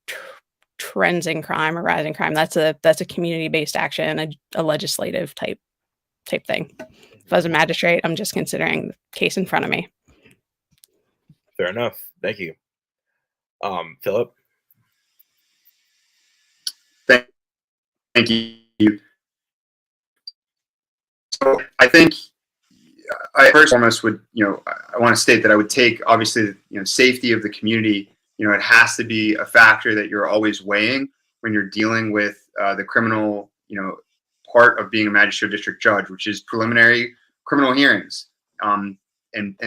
trends in crime or rising crime. That's a community-based action, a legislative type thing. If I was a magistrate, I'm just considering the case in front of me. Fair enough. Thank you. Philip? Thank you. So I think I first and foremost would, I want to state that I would take, obviously, safety of the community, it has to be a factor that you're always weighing when you're dealing with the criminal, part of being a magistrate district judge, which is preliminary criminal hearings, and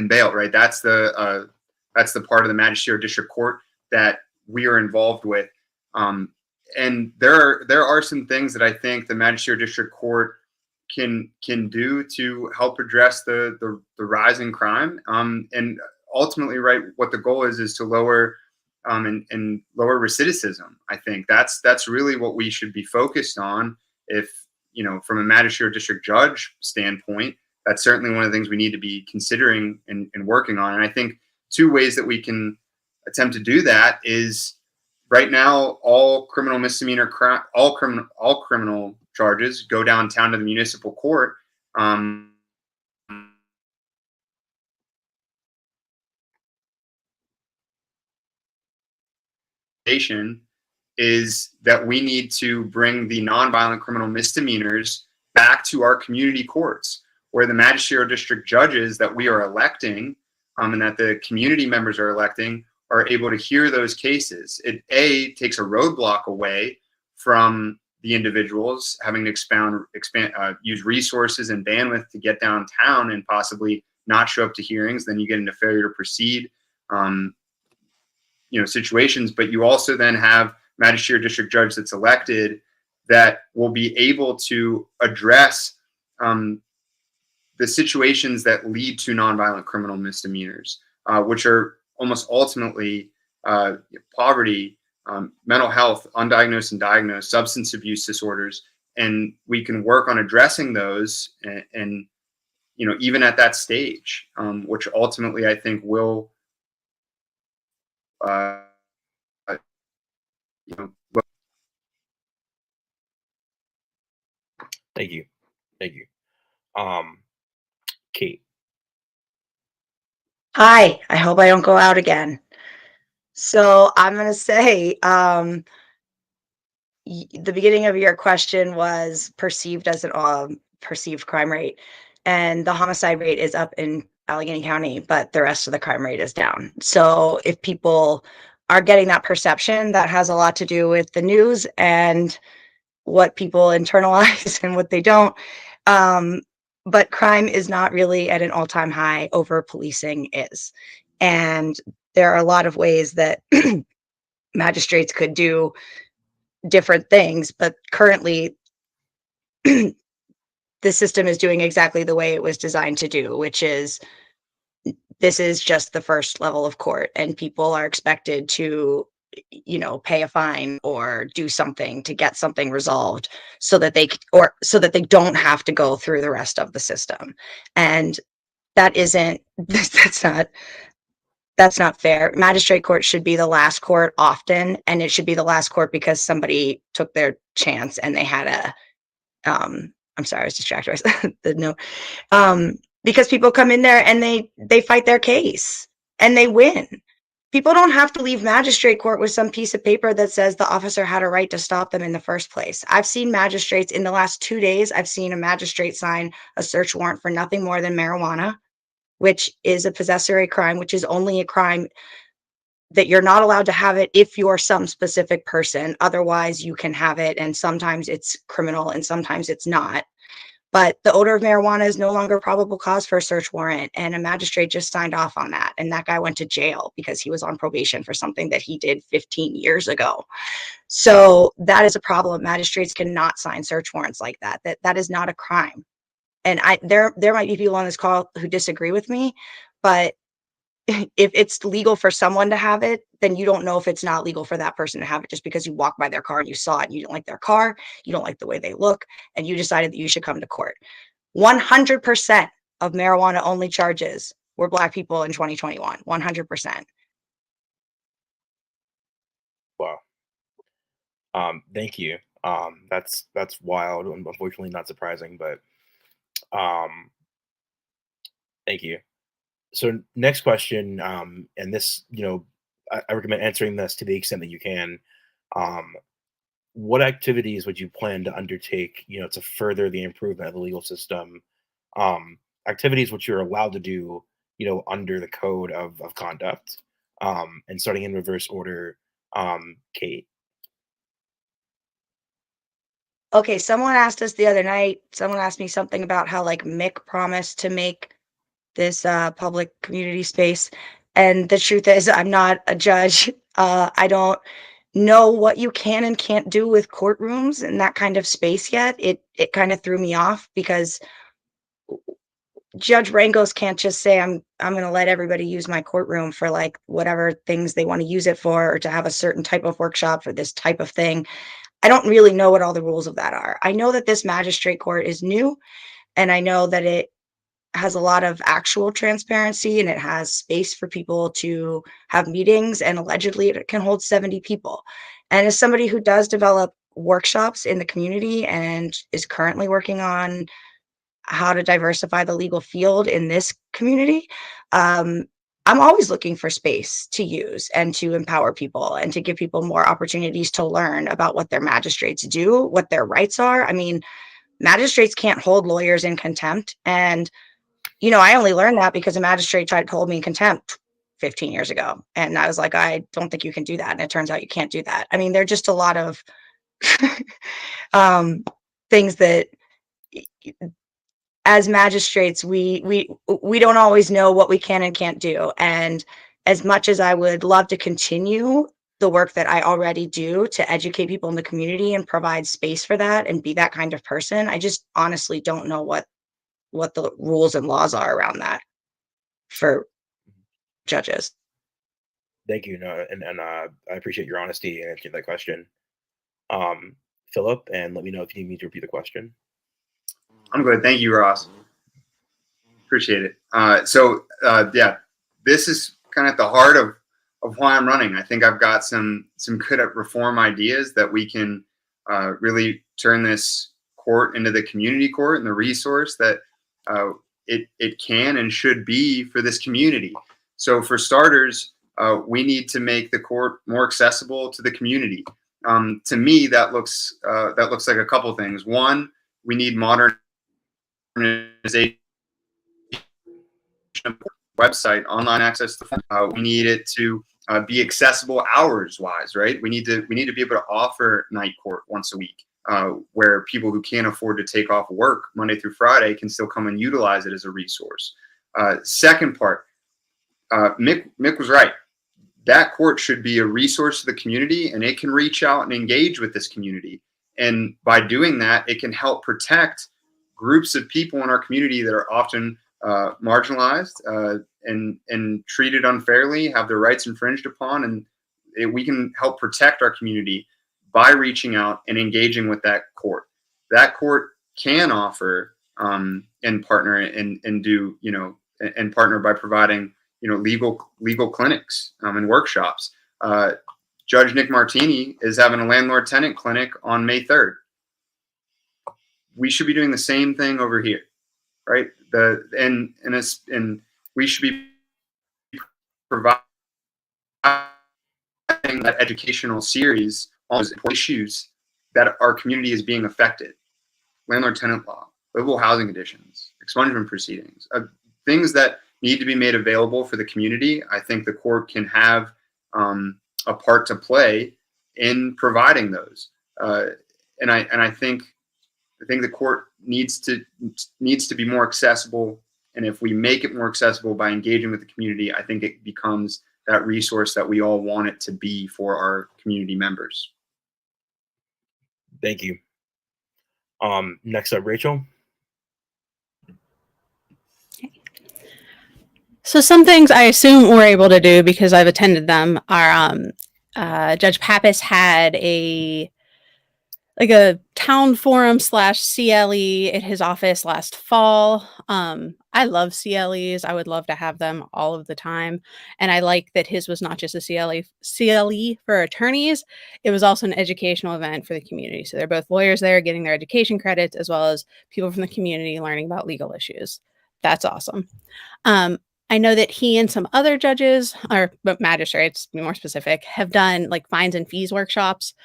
bail, right? That's the part of the magisterial district court that we are involved with. And there are some things that I think the magisterial district court can do to help address the rise in crime. And ultimately, right, what the goal is to lower and lower recidivism. I think that's really what we should be focused on. If from a magisterial district judge standpoint, that's certainly one of the things we need to be considering and working on. And I think two ways that we can attempt to do that is, right now, all criminal misdemeanor all criminal charges go downtown to the municipal court. Is that we need to bring the nonviolent criminal misdemeanors back to our community courts, where the magisterial district judges that we are electing, and that the community members are electing, are able to hear those cases. It takes a roadblock away from the individuals having to use resources and bandwidth to get downtown and possibly not show up to hearings. Then you get into failure to proceed, situations. But you also then have magisterial district judge that's elected that will be able to address the situations that lead to nonviolent criminal misdemeanors, which are almost ultimately poverty, mental health, undiagnosed and diagnosed, substance abuse disorders. And we can work on addressing those and even at that stage, which ultimately I think will Thank you. Kate. Hi, I hope I don't go out again. So I'm going to say the beginning of your question was perceived as an perceived crime rate, and the homicide rate is up in Allegheny County, but the rest of the crime rate is down. So if people are getting that perception, that has a lot to do with the news and what people internalize and what they don't. But crime is not really at an all-time high. Over policing is. And there are a lot of ways that magistrates could do different things, but currently the system is doing exactly the way it was designed to do, which is this is just the first level of court, and people are expected to, pay a fine or do something to get something resolved so that so that they don't have to go through the rest of the system. And that isn't, that's not fair. Magistrate court should be the last court often, and it should be the last court because somebody took their chance and they had I'm sorry, I was distracted. The note. Because people come in there and they fight their case and they win. People don't have to leave magistrate court with some piece of paper that says the officer had a right to stop them in the first place. I've seen magistrates in the last 2 days. I've seen a magistrate sign a search warrant for nothing more than marijuana, which is a possessory crime, which is only a crime that you're not allowed to have it if you're some specific person. Otherwise, you can have it, and sometimes it's criminal and sometimes it's not. But the odor of marijuana is no longer probable cause for a search warrant, and a magistrate just signed off on that. And that guy went to jail because he was on probation for something that he did 15 years ago. So that is a problem. Magistrates cannot sign search warrants like that. That is not a crime. And there might be people on this call who disagree with me, but if it's legal for someone to have it, then you don't know if it's not legal for that person to have it just because you walked by their car and you saw it and you don't like their car, you don't like the way they look, and you decided that you should come to court. 100% of marijuana only charges were Black people in 2021. 100%. Wow. Thank you. That's wild and unfortunately not surprising, but thank you. So next question, and this, I recommend answering this to the extent that you can. What activities would you plan to undertake, to further the improvement of the legal system? Activities which you're allowed to do, under the code of conduct, and starting in reverse order, Kate. Okay, someone asked us the other night, someone asked me something about how like Mick promised to make this public community space. And the truth is, I'm not a judge. I don't know what you can and can't do with courtrooms and that kind of space yet. It kind of threw me off because Judge Rangos can't just say I'm going to let everybody use my courtroom for like whatever things they want to use it for, or to have a certain type of workshop for this type of thing. I don't really know what all the rules of that are. I know that this magistrate court is new, and I know that it has a lot of actual transparency and it has space for people to have meetings, and allegedly it can hold 70 people. And as somebody who does develop workshops in the community and is currently working on how to diversify the legal field in this community, I'm always looking for space to use and to empower people and to give people more opportunities to learn about what their magistrates do, what their rights are. I mean, magistrates can't hold lawyers in contempt. And I only learned that because a magistrate tried to hold me in contempt 15 years ago. And I was like, I don't think you can do that. And it turns out you can't do that. I mean, there are just a lot of things that as magistrates, we don't always know what we can and can't do. And as much as I would love to continue the work that I already do to educate people in the community and provide space for that and be that kind of person, I just honestly don't know what the rules and laws are around that for judges. Thank you. No, and I appreciate your honesty in answering that question. Philip, and let me know if you need me to repeat the question. I'm good. Thank you, Ross. Appreciate it. Yeah, this is kind of at the heart of why I'm running. I think I've got some good reform ideas that we can really turn this court into the community court and the resource that it can and should be for this community. So for starters, we need to make the court more accessible to the community. To me, that looks like a couple things. One, we need modernization website, online access to we need it to be accessible hours wise, right? We need to be able to offer night court once a week, where people who can't afford to take off work Monday through Friday can still come and utilize it as a resource. Second part, Mick was right. That court should be a resource to the community, and it can reach out and engage with this community. And by doing that, it can help protect groups of people in our community that are often marginalized and treated unfairly, have their rights infringed upon, and we can help protect our community by reaching out and engaging with that court. That court can offer and partner and do, and partner by providing legal clinics and workshops. Judge Nick Martini is having a landlord-tenant clinic on May 3rd. We should be doing the same thing over here, right? And we should be providing that educational series on issues that our community is being affected: landlord-tenant law, livable housing conditions, expungement proceedings, things that need to be made available for the community. I think the court can have a part to play in providing those, and I think the court needs to be more accessible. And if we make it more accessible by engaging with the community, I think it becomes that resource that we all want it to be for our community members. Thank you. Next up, Rachel. So some things I assume we're able to do because I've attended them are Judge Pappas had a town forum / CLE at his office last fall. I love CLEs. I would love to have them all of the time. And I like that his was not just a CLE for attorneys. It was also an educational event for the community. So they're both lawyers there getting their education credits, as well as people from the community learning about legal issues. That's awesome. I know that he and some other judges, or magistrates, to be more specific, have done fines and fees workshops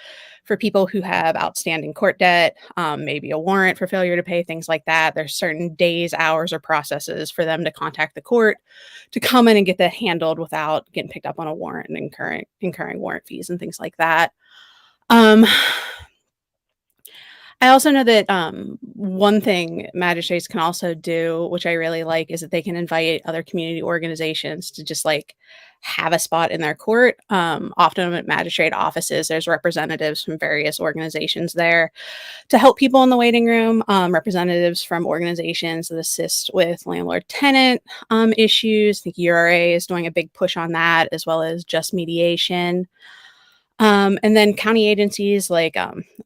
for people who have outstanding court debt, maybe a warrant for failure to pay, things like that. There's certain days, hours, or processes for them to contact the court to come in and get that handled without getting picked up on a warrant and incurring warrant fees and things like that. I also know that one thing magistrates can also do, which I really like, is that they can invite other community organizations to just have a spot in their court. Often at magistrate offices, there's representatives from various organizations there to help people in the waiting room, representatives from organizations that assist with landlord-tenant issues. I think URA is doing a big push on that, as well as just mediation. And then county agencies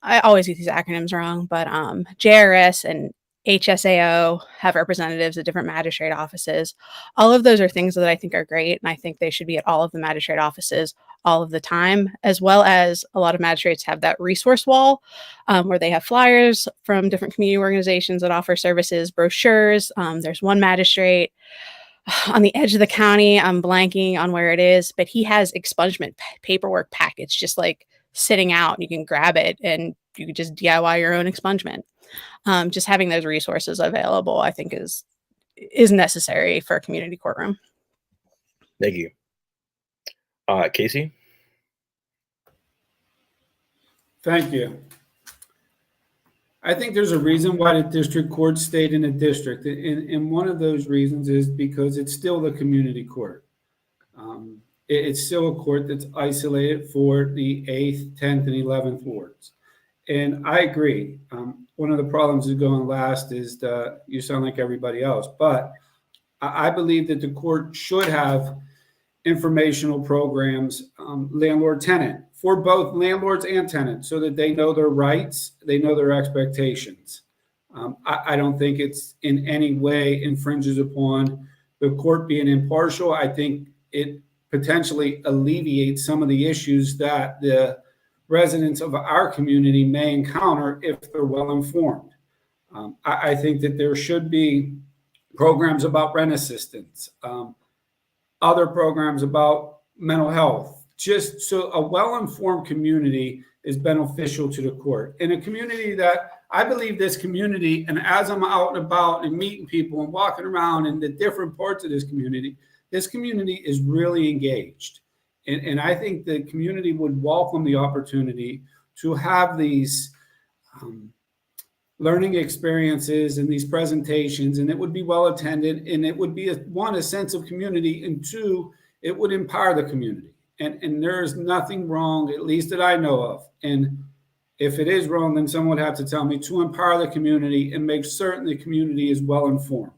I always get these acronyms wrong, but JRS and HSAO have representatives at different magistrate offices. All of those are things that I think are great, and I think they should be at all of the magistrate offices all of the time, as well as a lot of magistrates have that resource wall where they have flyers from different community organizations that offer services, brochures. There's one magistrate on the edge of the county. I'm blanking on where it is, but he has expungement paperwork packets just sitting out. You can grab it and you can just DIY your own expungement. Just having those resources available, I think, is necessary for a community courtroom. Thank you. Casey? Thank you. I think there's a reason why the district court stayed in a district. And one of those reasons is because it's still the community court. It's still a court that's isolated for the 8th, 10th, and 11th wards. And I agree. One of the problems of going last is you sound like everybody else. But I believe that the court should have informational programs, landlord-tenant, for both landlords and tenants, so that they know their rights, they know their expectations. I don't think it's in any way infringes upon the court being impartial. I think it potentially alleviates some of the issues that the residents of our community may encounter if they're well informed. I think that there should be programs about rent assistance, other programs about mental health. Just so a well-informed community is beneficial to the court. In a community that I believe this community, and as I'm out and about and meeting people and walking around in the different parts of this community is really engaged. And I think the community would welcome the opportunity to have these learning experiences and these presentations, and it would be well attended, and it would be a sense of community, and two, it would empower the community. And there is nothing wrong, at least that I know of. And if it is wrong, then someone would have to tell me, to empower the community and make certain the community is well informed.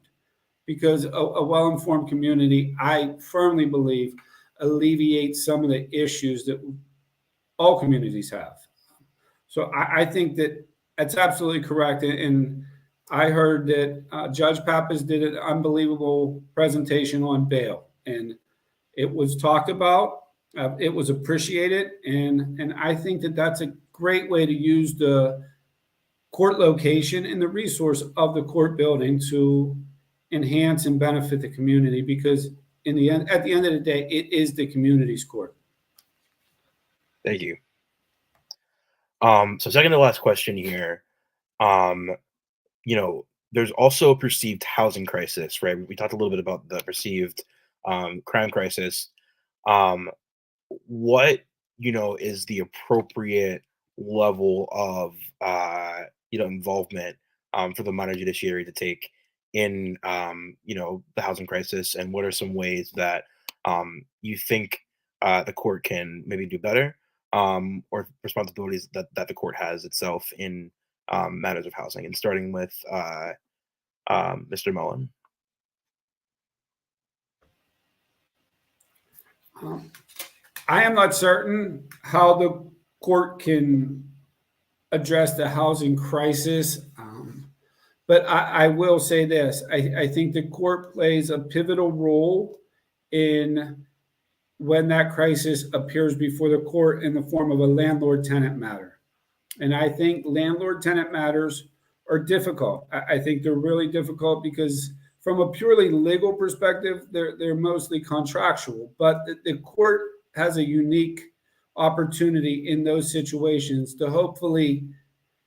Because a well-informed community, I firmly believe, alleviates some of the issues that all communities have. So I think that that's absolutely correct. And I heard that Judge Pappas did an unbelievable presentation on bail. And it was talked about. It was appreciated, and I think that that's a great way to use the court location and the resource of the court building to enhance and benefit the community, because at the end of the day, it is the community's court. Thank you. So second to last question here. There's also a perceived housing crisis, right? We talked a little bit about the perceived crime crisis. What is the appropriate level of involvement for the minor judiciary to take in the housing crisis, and what are some ways that you think the court can maybe do better, or responsibilities that the court has itself in matters of housing, and starting with Mr. Mullen. I am not certain how the court can address the housing crisis, but I will say this. I think the court plays a pivotal role in when that crisis appears before the court in the form of a landlord-tenant matter. And I think landlord-tenant matters are difficult. I think they're really difficult because from a purely legal perspective, they're mostly contractual, but the court has a unique opportunity in those situations to hopefully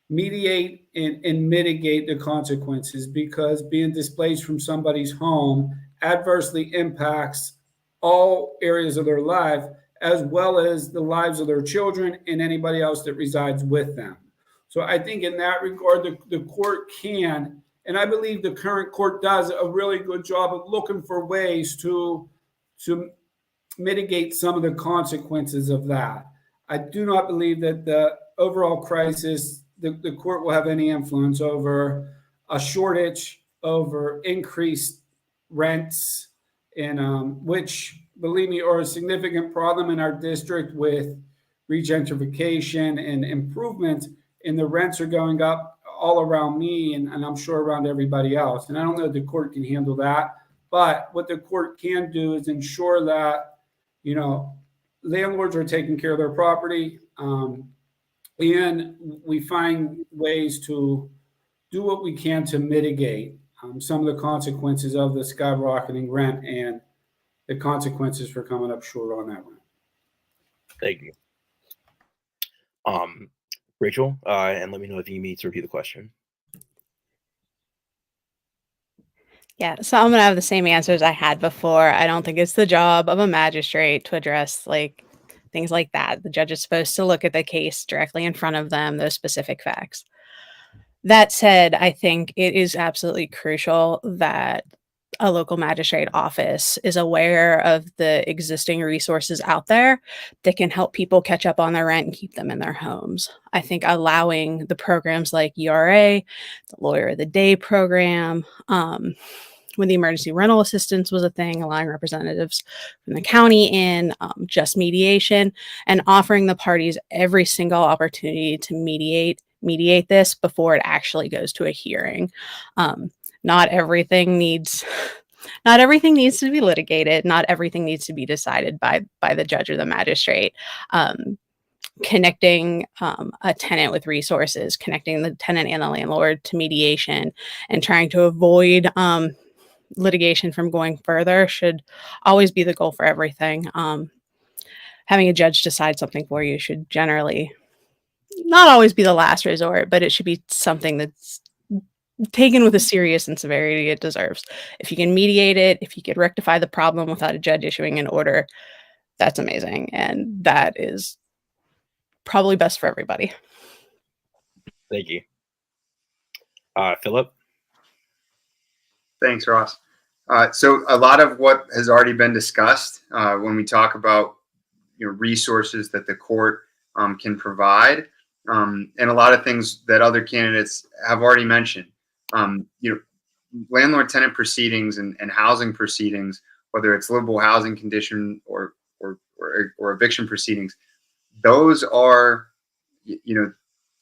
mediate and mitigate the consequences, because being displaced from somebody's home adversely impacts all areas of their life, as well as the lives of their children and anybody else that resides with them. So I think in that regard, the court can, and I believe the current court does a really good job of looking for ways to mitigate some of the consequences of that. I do not believe that the overall crisis, the court will have any influence over a shortage, over increased rents, and which, believe me, are a significant problem in our district with regentrification and improvements, and the rents are going up all around me, and I'm sure around everybody else. And I don't know if the court can handle that, but what the court can do is ensure that landlords are taking care of their property, and we find ways to do what we can to mitigate some of the consequences of the skyrocketing rent and the consequences for coming up short on that rent. Thank you. Rachel, and let me know if you need me to repeat the question. Yeah, so I'm gonna have the same answers I had before. I don't think it's the job of a magistrate to address things like that. The judge is supposed to look at the case directly in front of them, those specific facts. That said, I think it is absolutely crucial that a local magistrate office is aware of the existing resources out there that can help people catch up on their rent and keep them in their homes. I think allowing the programs like ERA, the Lawyer of the Day program, when the emergency rental assistance was a thing, allowing representatives from the county in, just mediation, and offering the parties every single opportunity to mediate this before it actually goes to a hearing. Not everything needs to be litigated. Not everything needs to be decided by the judge or the magistrate. Connecting a tenant with resources, connecting the tenant and the landlord to mediation, and trying to avoid litigation from going further should always be the goal for everything. having a judge decide something for you should generally not always be the last resort, but it should be something that's taken with the serious and severity it deserves. If you can mediate it, if you can rectify the problem without a judge issuing an order, that's amazing. And that is probably best for everybody. Thank you. Philip? Thanks, Ross. So a lot of what has already been discussed when we talk about resources that the court can provide, and a lot of things that other candidates have already mentioned. Landlord-tenant proceedings and housing proceedings, whether it's livable housing condition or eviction proceedings, those are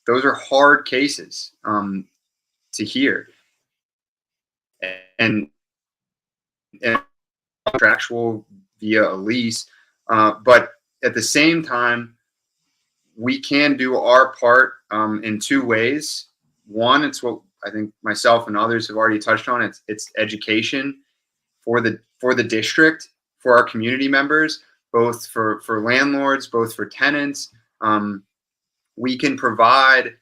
hard cases to hear, and contractual via a lease, but at the same time, we can do our part in two ways. One, it's what I think myself and others have already touched on. It's education for the district, for our community members, both for landlords, both for tenants. We can provide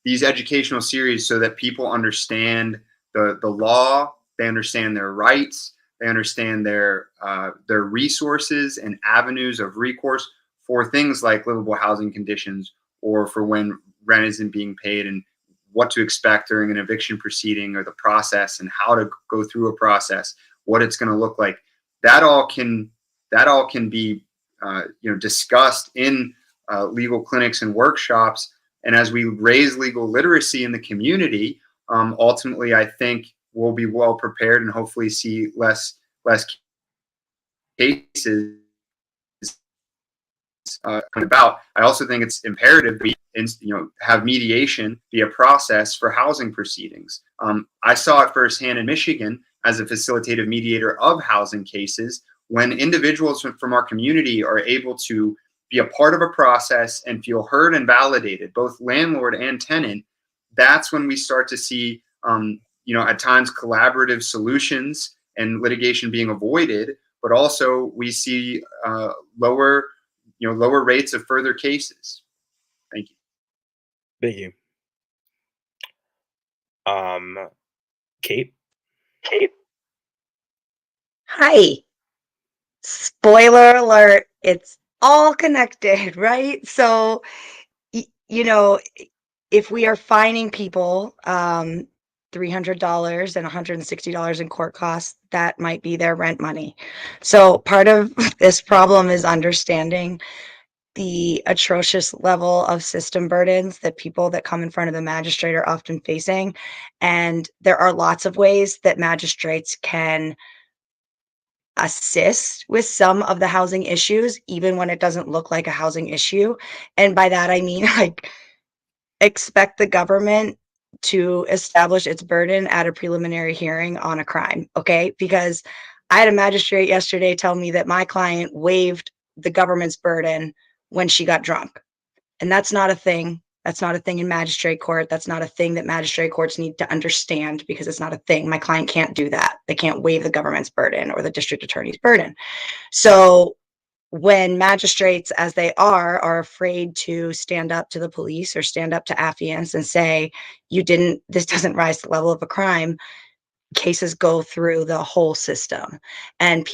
these educational series so that people understand the law, they understand their rights, they understand their resources and avenues of recourse for things like livable housing conditions, or for when rent isn't being paid, and what to expect during an eviction proceeding, or the process and how to go through a process, what it's going to look like. That all can be discussed in legal clinics and workshops. And as we raise legal literacy in the community, ultimately, I think we'll be well prepared and hopefully see less cases come about. I also think it's imperative we have mediation be a process for housing proceedings. I saw it firsthand in Michigan as a facilitative mediator of housing cases. When individuals from our community are able to be a part of a process and feel heard and validated, both landlord and tenant, that's when we start to see, at times, collaborative solutions and litigation being avoided, but also we see lower rates of further cases. Thank you. Thank you. Kate? Hi. Spoiler alert, it's all connected, right? So, if we are fining people $300 and $160 in court costs, that might be their rent money. So part of this problem is understanding the atrocious level of system burdens that people that come in front of the magistrate are often facing. And there are lots of ways that magistrates can assist with some of the housing issues, even when it doesn't look like a housing issue. And by that, I mean, expect the government to establish its burden at a preliminary hearing on a crime, okay? Because I had a magistrate yesterday tell me that my client waived the government's burden when she got drunk. And that's not a thing. That's not a thing in magistrate court. That's not a thing that magistrate courts need to understand, because it's not a thing. My client can't do that. They can't waive the government's burden or the district attorney's burden. So when magistrates, as they are afraid to stand up to the police or stand up to affiants and say, this doesn't rise to the level of a crime, cases go through the whole system and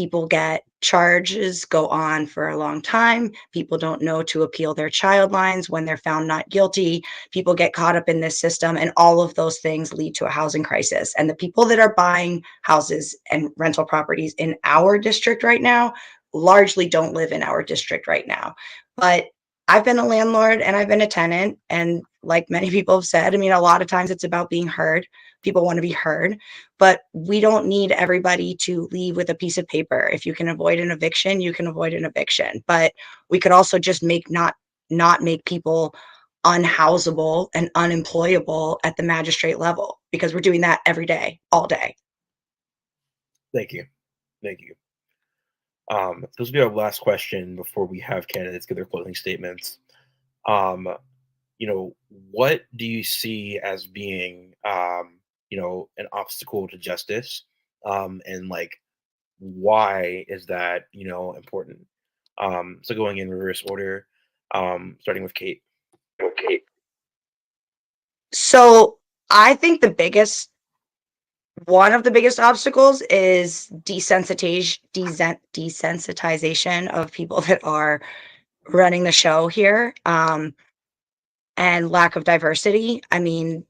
charges go on for a long time. People don't know to appeal their child lines when they're found not guilty. People get caught up in this system, and all of those things lead to a housing crisis. And the people that are buying houses and rental properties in our district right now largely don't live in our district right now. But I've been a landlord and I've been a tenant. And like many people have said, I mean, a lot of times it's about being heard. People want to be heard, but we don't need everybody to leave with a piece of paper. If you can avoid an eviction, you can avoid an eviction. But we could also just not make people unhousable and unemployable at the magistrate level, because we're doing that every day, all day. Thank you. This will be our last question before we have candidates give their closing statements. What do you see as being, an obstacle to justice? And why is that, important? So going in reverse order, starting with Kate. So I think one of the biggest obstacles is desensitization of people that are running the show here, and lack of diversity. I mean,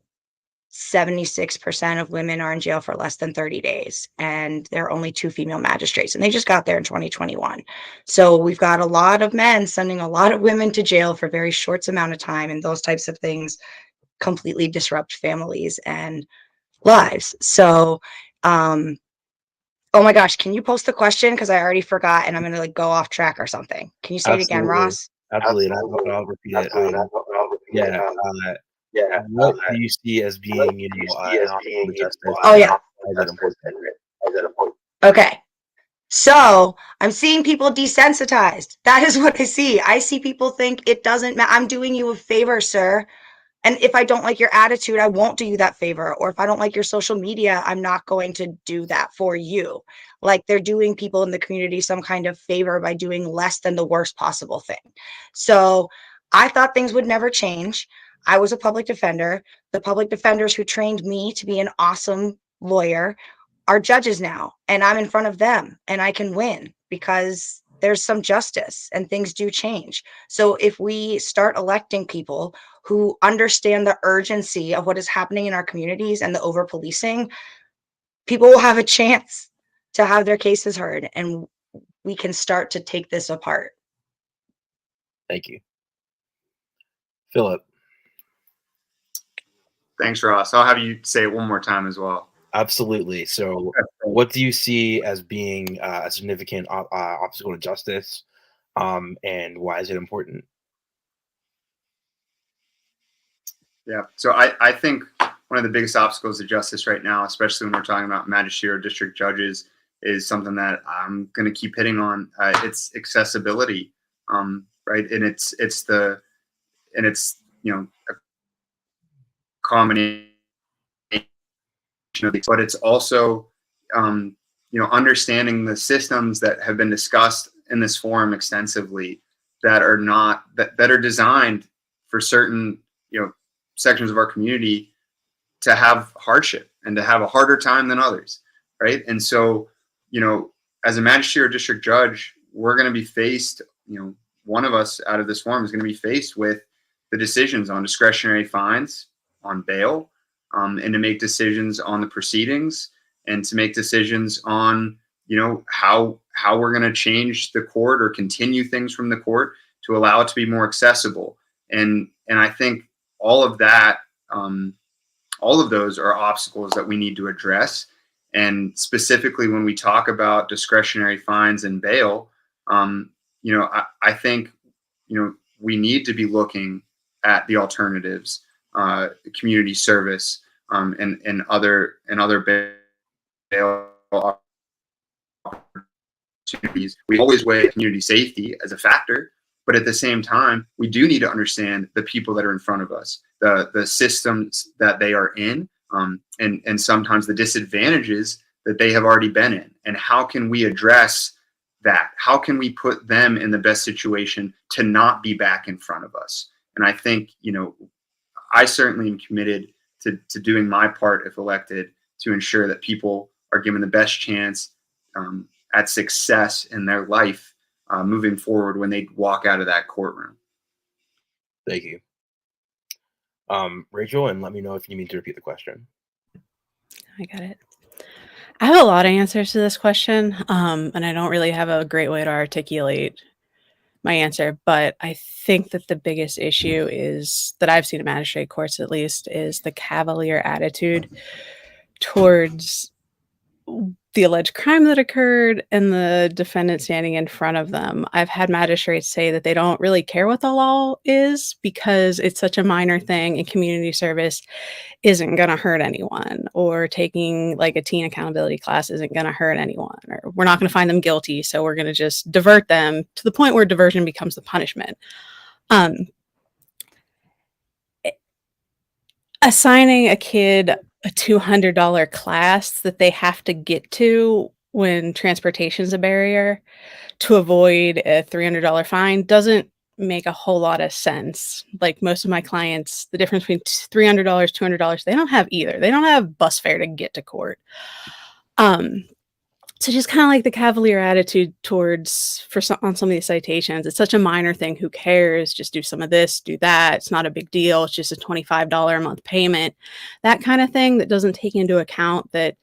76% of women are in jail for less than 30 days, and there are only 2 female magistrates, and they just got there in 2021. So we've got a lot of men sending a lot of women to jail for very short amount of time, and those types of things completely disrupt families and lives. So, oh my gosh, can you post the question? Because I already forgot, and I'm gonna like go off track or something. Can you say it again, Absolutely. Ross? Absolutely, and I'll repeat it. Yeah. What do you see as being, an obstacle to justice? Oh yeah. Why is that important? Okay. So I'm seeing people desensitized. That is what I see. I see people think it doesn't matter. I'm doing you a favor, sir. And if I don't like your attitude, I won't do you that favor. Or if I don't like your social media, I'm not going to do that for you. Like they're doing people in the community some kind of favor by doing less than the worst possible thing. So I thought things would never change. I was a public defender. The public defenders who trained me to be an awesome lawyer are judges now, and I'm in front of them and I can win because there's some justice and things do change. So if we start electing people who understand the urgency of what is happening in our communities and the over policing, people will have a chance to have their cases heard, and we can start to take this apart. Thank you. Philip. Thanks, Ross. I'll have you say it one more time as well. Absolutely. So what do you see as being a significant obstacle to justice, and why is it important? Yeah. So I think one of the biggest obstacles to justice right now, especially when we're talking about magisterial district judges, is something that I'm going to keep hitting on. It's accessibility, right? And it's a combination of these, but it's also understanding the systems that have been discussed in this forum extensively that are designed for certain sections of our community to have hardship and to have a harder time than others, right? And so, as a magisterial district judge, we're going to be faced, one of us out of this forum is going to be faced with the decisions on discretionary fines, on bail, and to make decisions on the proceedings, and to make decisions on, how we're going to change the court or continue things from the court to allow it to be more accessible. And I think all of that, all of those are obstacles that we need to address. And specifically when we talk about discretionary fines and bail, I think, we need to be looking at the alternatives, community service, and other bail opportunities. We always weigh community safety as a factor, but at the same time, we do need to understand the people that are in front of us, the systems that they are in, and sometimes the disadvantages that they have already been in. And how can we address that? How can we put them in the best situation to not be back in front of us? And I think, I certainly am committed to doing my part, if elected, to ensure that people are given the best chance at success in their life moving forward when they walk out of that courtroom. Thank you. Rachel, and let me know if you need to repeat the question. I got it. I have a lot of answers to this question, and I don't really have a great way to articulate my answer, but I think that the biggest issue is that I've seen in magistrate courts, at least, is the cavalier attitude towards the alleged crime that occurred and the defendant standing in front of them. I've had magistrates say that they don't really care what the law is because it's such a minor thing and community service isn't going to hurt anyone, or taking like a teen accountability class isn't going to hurt anyone, or we're not going to find them guilty, so we're going to just divert them to the point where diversion becomes the punishment. Assigning a kid a $200 class that they have to get to when transportation is a barrier to avoid a $300 fine doesn't make a whole lot of sense. Like most of my clients, the difference between $300, $200, they don't have either. They don't have bus fare to get to court. So just kind of like the cavalier attitude towards on some of these citations. It's such a minor thing. Who cares? Just do some of this, do that. It's not a big deal. It's just a $25 a month payment. That kind of thing that doesn't take into account that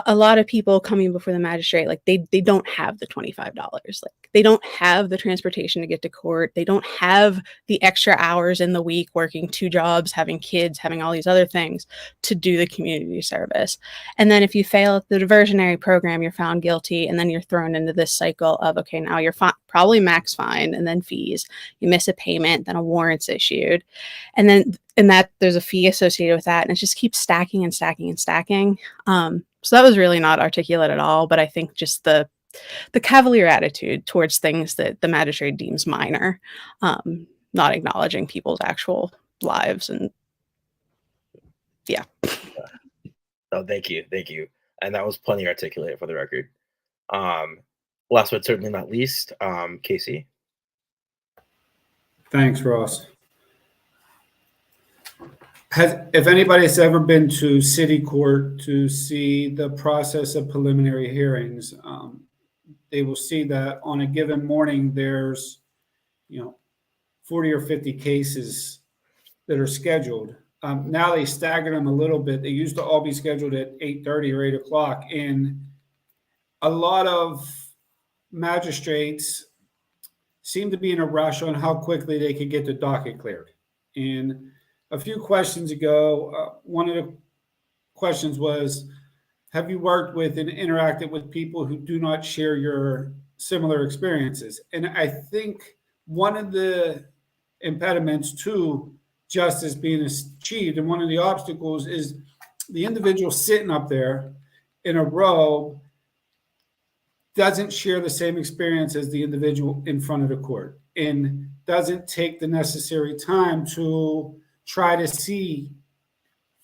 a lot of people coming before the magistrate, like they don't have the $25. Like they don't have the transportation to get to court. They don't have the extra hours in the week working 2 jobs, having kids, having all these other things to do the community service. And then if you fail at the diversionary program, you're found guilty, and then you're thrown into this cycle of, okay, now you're probably max fine and then fees. You miss a payment, then a warrant's issued. And then that there's a fee associated with that, and it just keeps stacking and stacking and stacking. So that was really not articulate at all, but I think just the cavalier attitude towards things that the magistrate deems minor, not acknowledging people's actual lives. And yeah. Oh, thank you. And that was plenty articulate for the record. Last but certainly not least, Casey. Thanks, Ross. If anybody's ever been to city court to see the process of preliminary hearings, they will see that on a given morning, there's 40 or 50 cases that are scheduled. Now they stagger them a little bit. They used to all be scheduled at 8:30 or 8 o'clock. And a lot of magistrates seem to be in a rush on how quickly they could get the docket cleared. And a few questions ago, one of the questions was, have you worked with and interacted with people who do not share your similar experiences? And I think one of the impediments to justice being achieved, and one of the obstacles, is the individual sitting up there in a row doesn't share the same experience as the individual in front of the court, and doesn't take the necessary time to try to see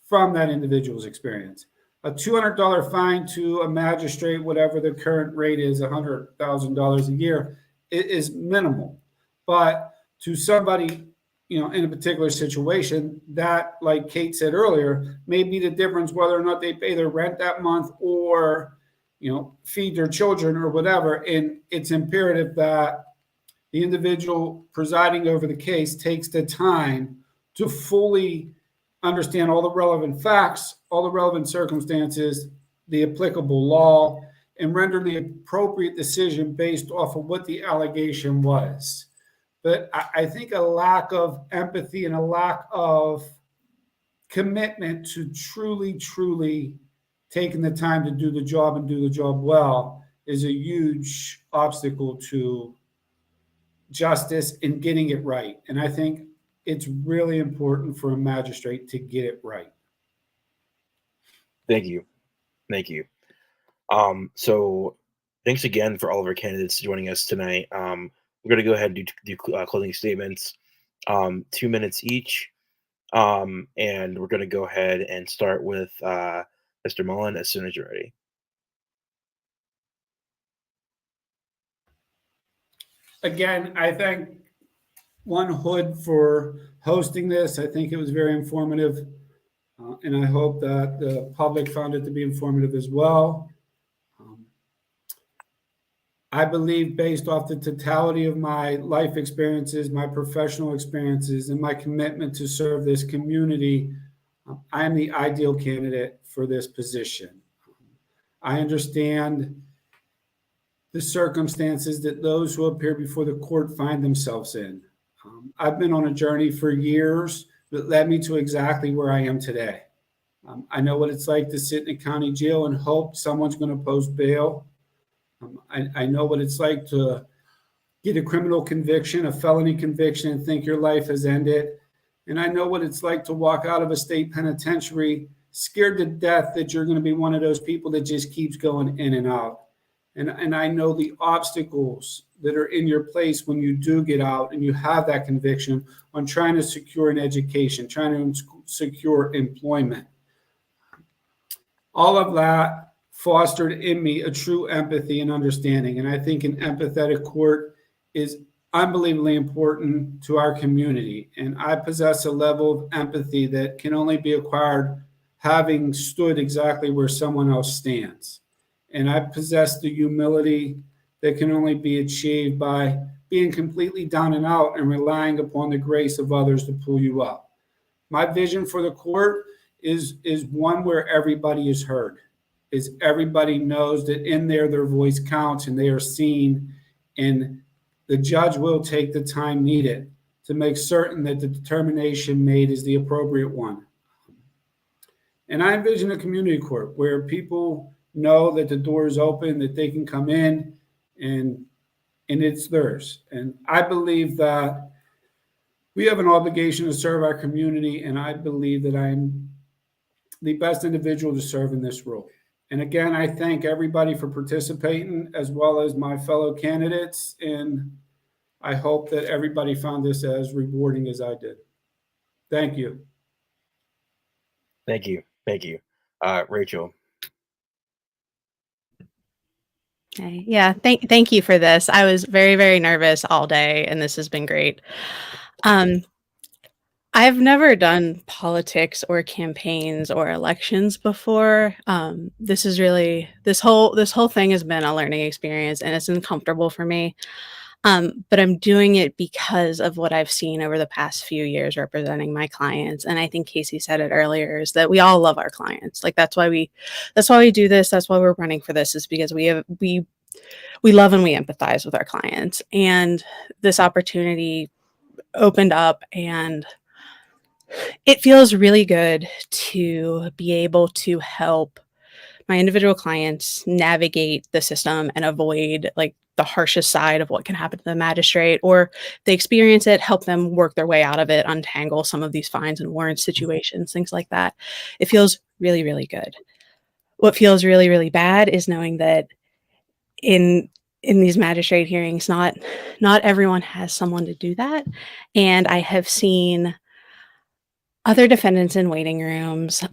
from that individual's experience. A $200 fine to a magistrate, whatever the current rate is, $100,000 a year, is minimal. But to somebody, in a particular situation, that, like Kate said earlier, may be the difference whether or not they pay their rent that month or, feed their children or whatever. And it's imperative that the individual presiding over the case takes the time to fully understand all the relevant facts, all the relevant circumstances, the applicable law, and render the appropriate decision based off of what the allegation was. But I think a lack of empathy and a lack of commitment to truly taking the time to do the job and do the job well is a huge obstacle to justice and getting it right. And I think it's really important for a magistrate to get it right. Thank you. So thanks again for all of our candidates joining us tonight. We're going to go ahead and do closing statements, 2 minutes each. And we're going to go ahead and start with Mr. Mullen as soon as you're ready. Again, I thank One Hood for hosting this. I think it was very informative, and I hope that the public found it to be informative as well. I believe, based off the totality of my life experiences, my professional experiences, and my commitment to serve this community, I am the ideal candidate for this position. I understand the circumstances that those who appear before the court find themselves in. I've been on a journey for years that led me to exactly where I am today. I know what it's like to sit in a county jail and hope someone's going to post bail. I know what it's like to get a criminal conviction, a felony conviction, and think your life has ended. And I know what it's like to walk out of a state penitentiary scared to death that you're going to be one of those people that just keeps going in and out. And I know the obstacles that are in your place when you do get out and you have that conviction on trying to secure an education, trying to secure employment. All of that fostered in me a true empathy and understanding. And I think an empathetic court is unbelievably important to our community. And I possess a level of empathy that can only be acquired having stood exactly where someone else stands. And I possess the humility that can only be achieved by being completely down and out and relying upon the grace of others to pull you up. My vision for the court is one where everybody is heard, is everybody knows that in there their voice counts and they are seen, and the judge will take the time needed to make certain that the determination made is the appropriate one. And I envision a community court where people know that the door is open, that they can come in and it's theirs. And I believe that we have an obligation to serve our community, and I believe that I'm the best individual to serve in this role. And again, I thank everybody for participating, as well as my fellow candidates, and I hope that everybody found this as rewarding as I did. Thank you. Thank you. Thank you. Rachel. Okay. Yeah, thank you for this. I was very, very nervous all day, and this has been great. I've never done politics or campaigns or elections before. This whole thing has been a learning experience, and it's uncomfortable for me. But I'm doing it because of what I've seen over the past few years representing my clients. And I think Casey said it earlier, is that we all love our clients. Like that's why we do this. That's why we're running for this, is because we love and we empathize with our clients. And this opportunity opened up, and it feels really good to be able to help my individual clients navigate the system and avoid like the harshest side of what can happen to the magistrate, or they experience it, help them work their way out of it, untangle some of these fines and warrant situations, things like that. It feels really, really good. What feels really, really bad is knowing that in these magistrate hearings, not everyone has someone to do that. And I have seen other defendants in waiting rooms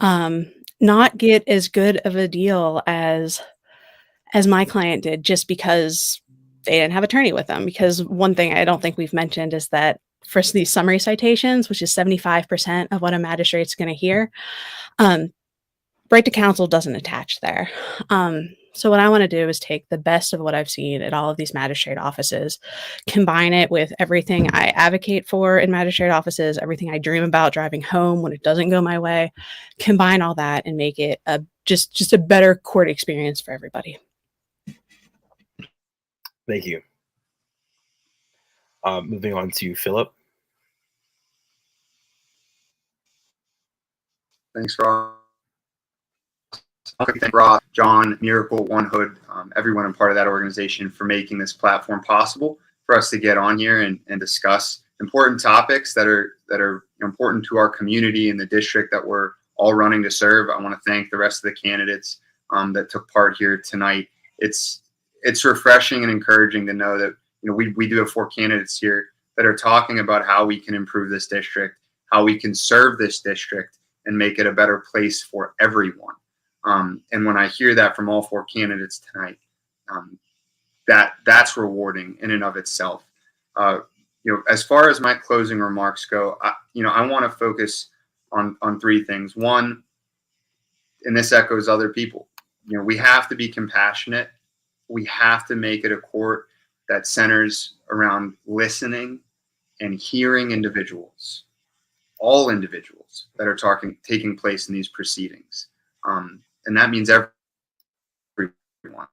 not get as good of a deal as my client did, just because they didn't have an attorney with them. Because one thing I don't think we've mentioned is that for these summary citations, which is 75% of what a magistrate's going to hear, right to counsel doesn't attach there. So what I want to do is take the best of what I've seen at all of these magistrate offices, combine it with everything I advocate for in magistrate offices, everything I dream about driving home when it doesn't go my way, combine all that and make it just a better court experience for everybody. Thank you. Moving on to Philip. Thanks, Ross. Thank Ross, John, Miracle, One Hood, everyone and part of that organization for making this platform possible for us to get on here and discuss important topics that are important to our community and the district that we're all running to serve. I want to thank the rest of the candidates that took part here tonight. It's refreshing and encouraging to know that we do have 4 candidates here that are talking about how we can improve this district, how we can serve this district and make it a better place for everyone. And when I hear that from all 4 candidates tonight, that's rewarding in and of itself. As far as my closing remarks go, I want to focus on 3 things. One, and this echoes other people, we have to be compassionate. We have to make it a court that centers around listening and hearing individuals, all individuals that are taking place in these proceedings. And that means everyone.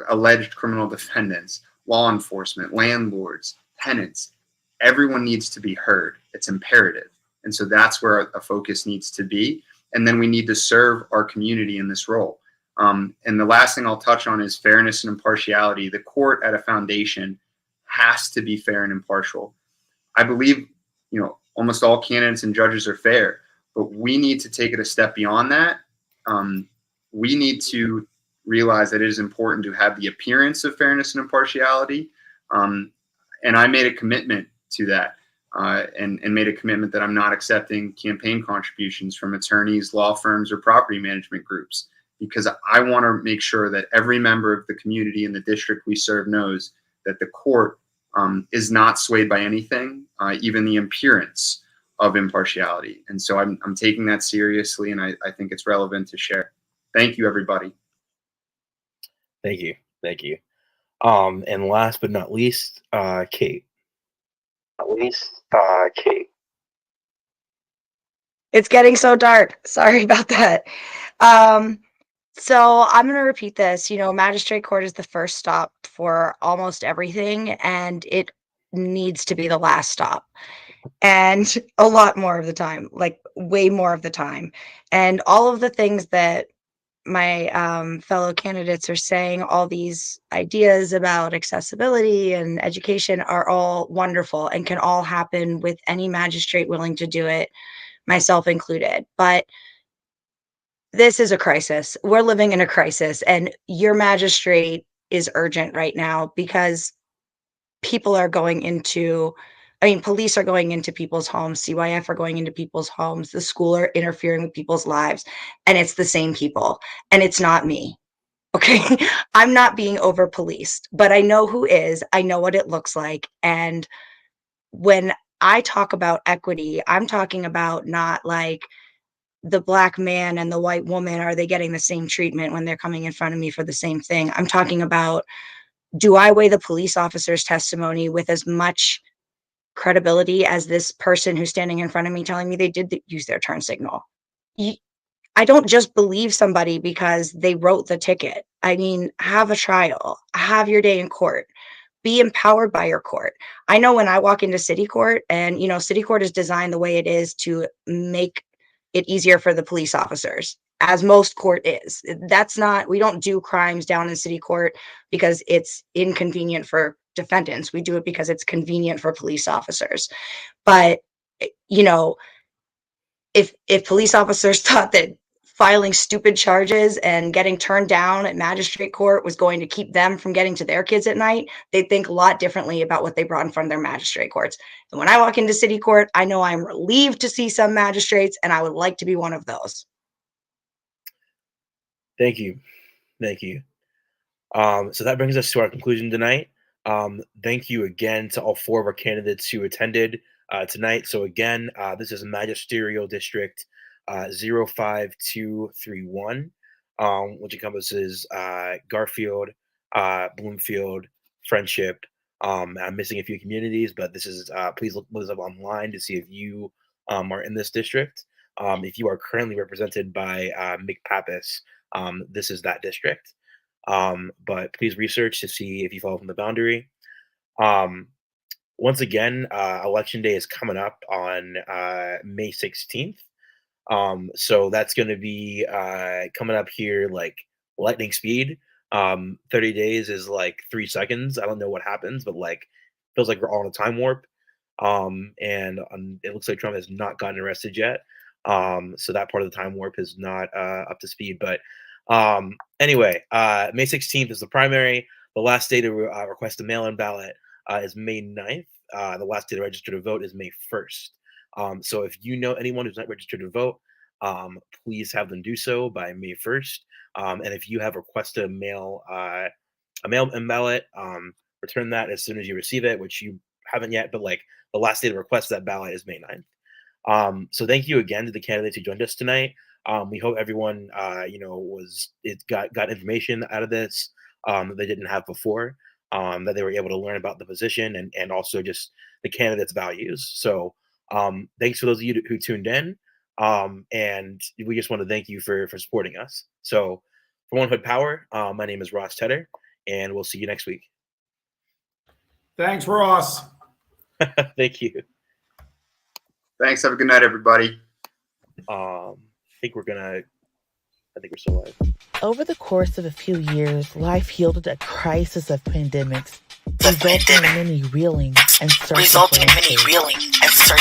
Alleged criminal defendants, law enforcement, landlords, tenants, everyone needs to be heard. It's imperative. And so that's where a focus needs to be. And then we need to serve our community in this role. And the last thing I'll touch on is fairness and impartiality. The court at a foundation has to be fair and impartial. I believe, almost all candidates and judges are fair, but we need to take it a step beyond that. We need to realize that it is important to have the appearance of fairness and impartiality. And I made a commitment to that. and made a commitment that I'm not accepting campaign contributions from attorneys, law firms, or property management groups, because I want to make sure that every member of the community in the district we serve knows that the court is not swayed by anything, even the appearance of impartiality. And so I'm taking that seriously, and I think it's relevant to share. Thank you, everybody. Thank you. Thank you. And last but not least, Kate. Kate. It's getting so dark. Sorry about that. So I'm going to repeat this. Magistrate court is the first stop for almost everything, and it needs to be the last stop. And a lot more of the time, like way more of the time. And all of the things that my fellow candidates are saying, all these ideas about accessibility and education are all wonderful and can all happen with any magistrate willing to do it, myself included. But this is a crisis. We're living in a crisis, and your magistrate is urgent right now because police are going into people's homes, CYF are going into people's homes, the school are interfering with people's lives, and it's the same people, and it's not me. Okay. I'm not being over policed, but I know who is, I know what it looks like. And when I talk about equity, I'm talking about not like the Black man and the white woman, are they getting the same treatment when they're coming in front of me for the same thing? I'm talking about, do I weigh the police officer's testimony with as much credibility as this person who's standing in front of me telling me they did use their turn signal? I don't just believe somebody because they wrote the ticket. I mean, have a trial, have your day in court, be empowered by your court. I know when I walk into city court, and city court is designed the way it is to make it easier for the police officers, as most court is. We don't do crimes down in city court because it's inconvenient for defendants. We do it because it's convenient for police officers. But if police officers thought that filing stupid charges and getting turned down at magistrate court was going to keep them from getting to their kids at night, they'd think a lot differently about what they brought in front of their magistrate courts. And when I walk into city court, I know I'm relieved to see some magistrates, and I would like to be one of those. Thank you. Thank you. So that brings us to our conclusion tonight. Thank you again to all four of our candidates who attended tonight. So again, this is Magisterial District 05231, which encompasses Garfield, Bloomfield, Friendship. I'm missing a few communities, but this is please look this up online to see if you are in this district. If you are currently represented by Mick Pappas, this is that district. But please research to see if you fall from the boundary. Once again, Election Day is coming up on May 16th. So that's going to be coming up here like lightning speed. 30 days is like 3 seconds. I don't know what happens, but like feels like we're all in a time warp. And it looks like Trump has not gotten arrested yet. So that part of the time warp is not up to speed. But anyway, May 16th is the primary. The last day to request a mail-in ballot is May 9th. The last day to register to vote is May 1st. So if you know anyone who's not registered to vote, please have them do so by May 1st. And if you have requested a mail-in ballot, return that as soon as you receive it, which you haven't yet, but like the last day to request that ballot is May 9th. So thank you again to the candidates who joined us tonight. We hope everyone, got information out of this that they didn't have before, that they were able to learn about the position and also just the candidates' values. So thanks for those of you who tuned in. And we just want to thank you for supporting us. So for One Hood Power, my name is Ross Tedder, and we'll see you next week. Thanks, Ross. Thank you. Thanks. Have a good night, everybody. I think we're still live. Over the course of a few years, life yielded a crisis of pandemics, resulting in many reeling and searching.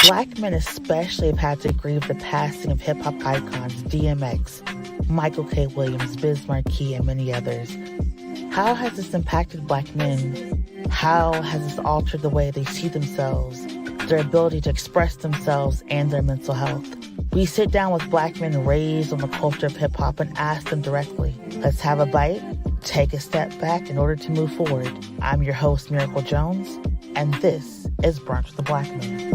Black men especially have had to grieve the passing of hip-hop icons DMX, Michael K. Williams, Biz Markie, and many others. How has this impacted Black men? How has this altered the way they see themselves? their ability to express themselves, and their mental health. We sit down with Black men raised on the culture of hip-hop and ask them directly, let's have a bite, take a step back in order to move forward. I'm your host, Miracle Jones, and this is Brunch with the Black Man.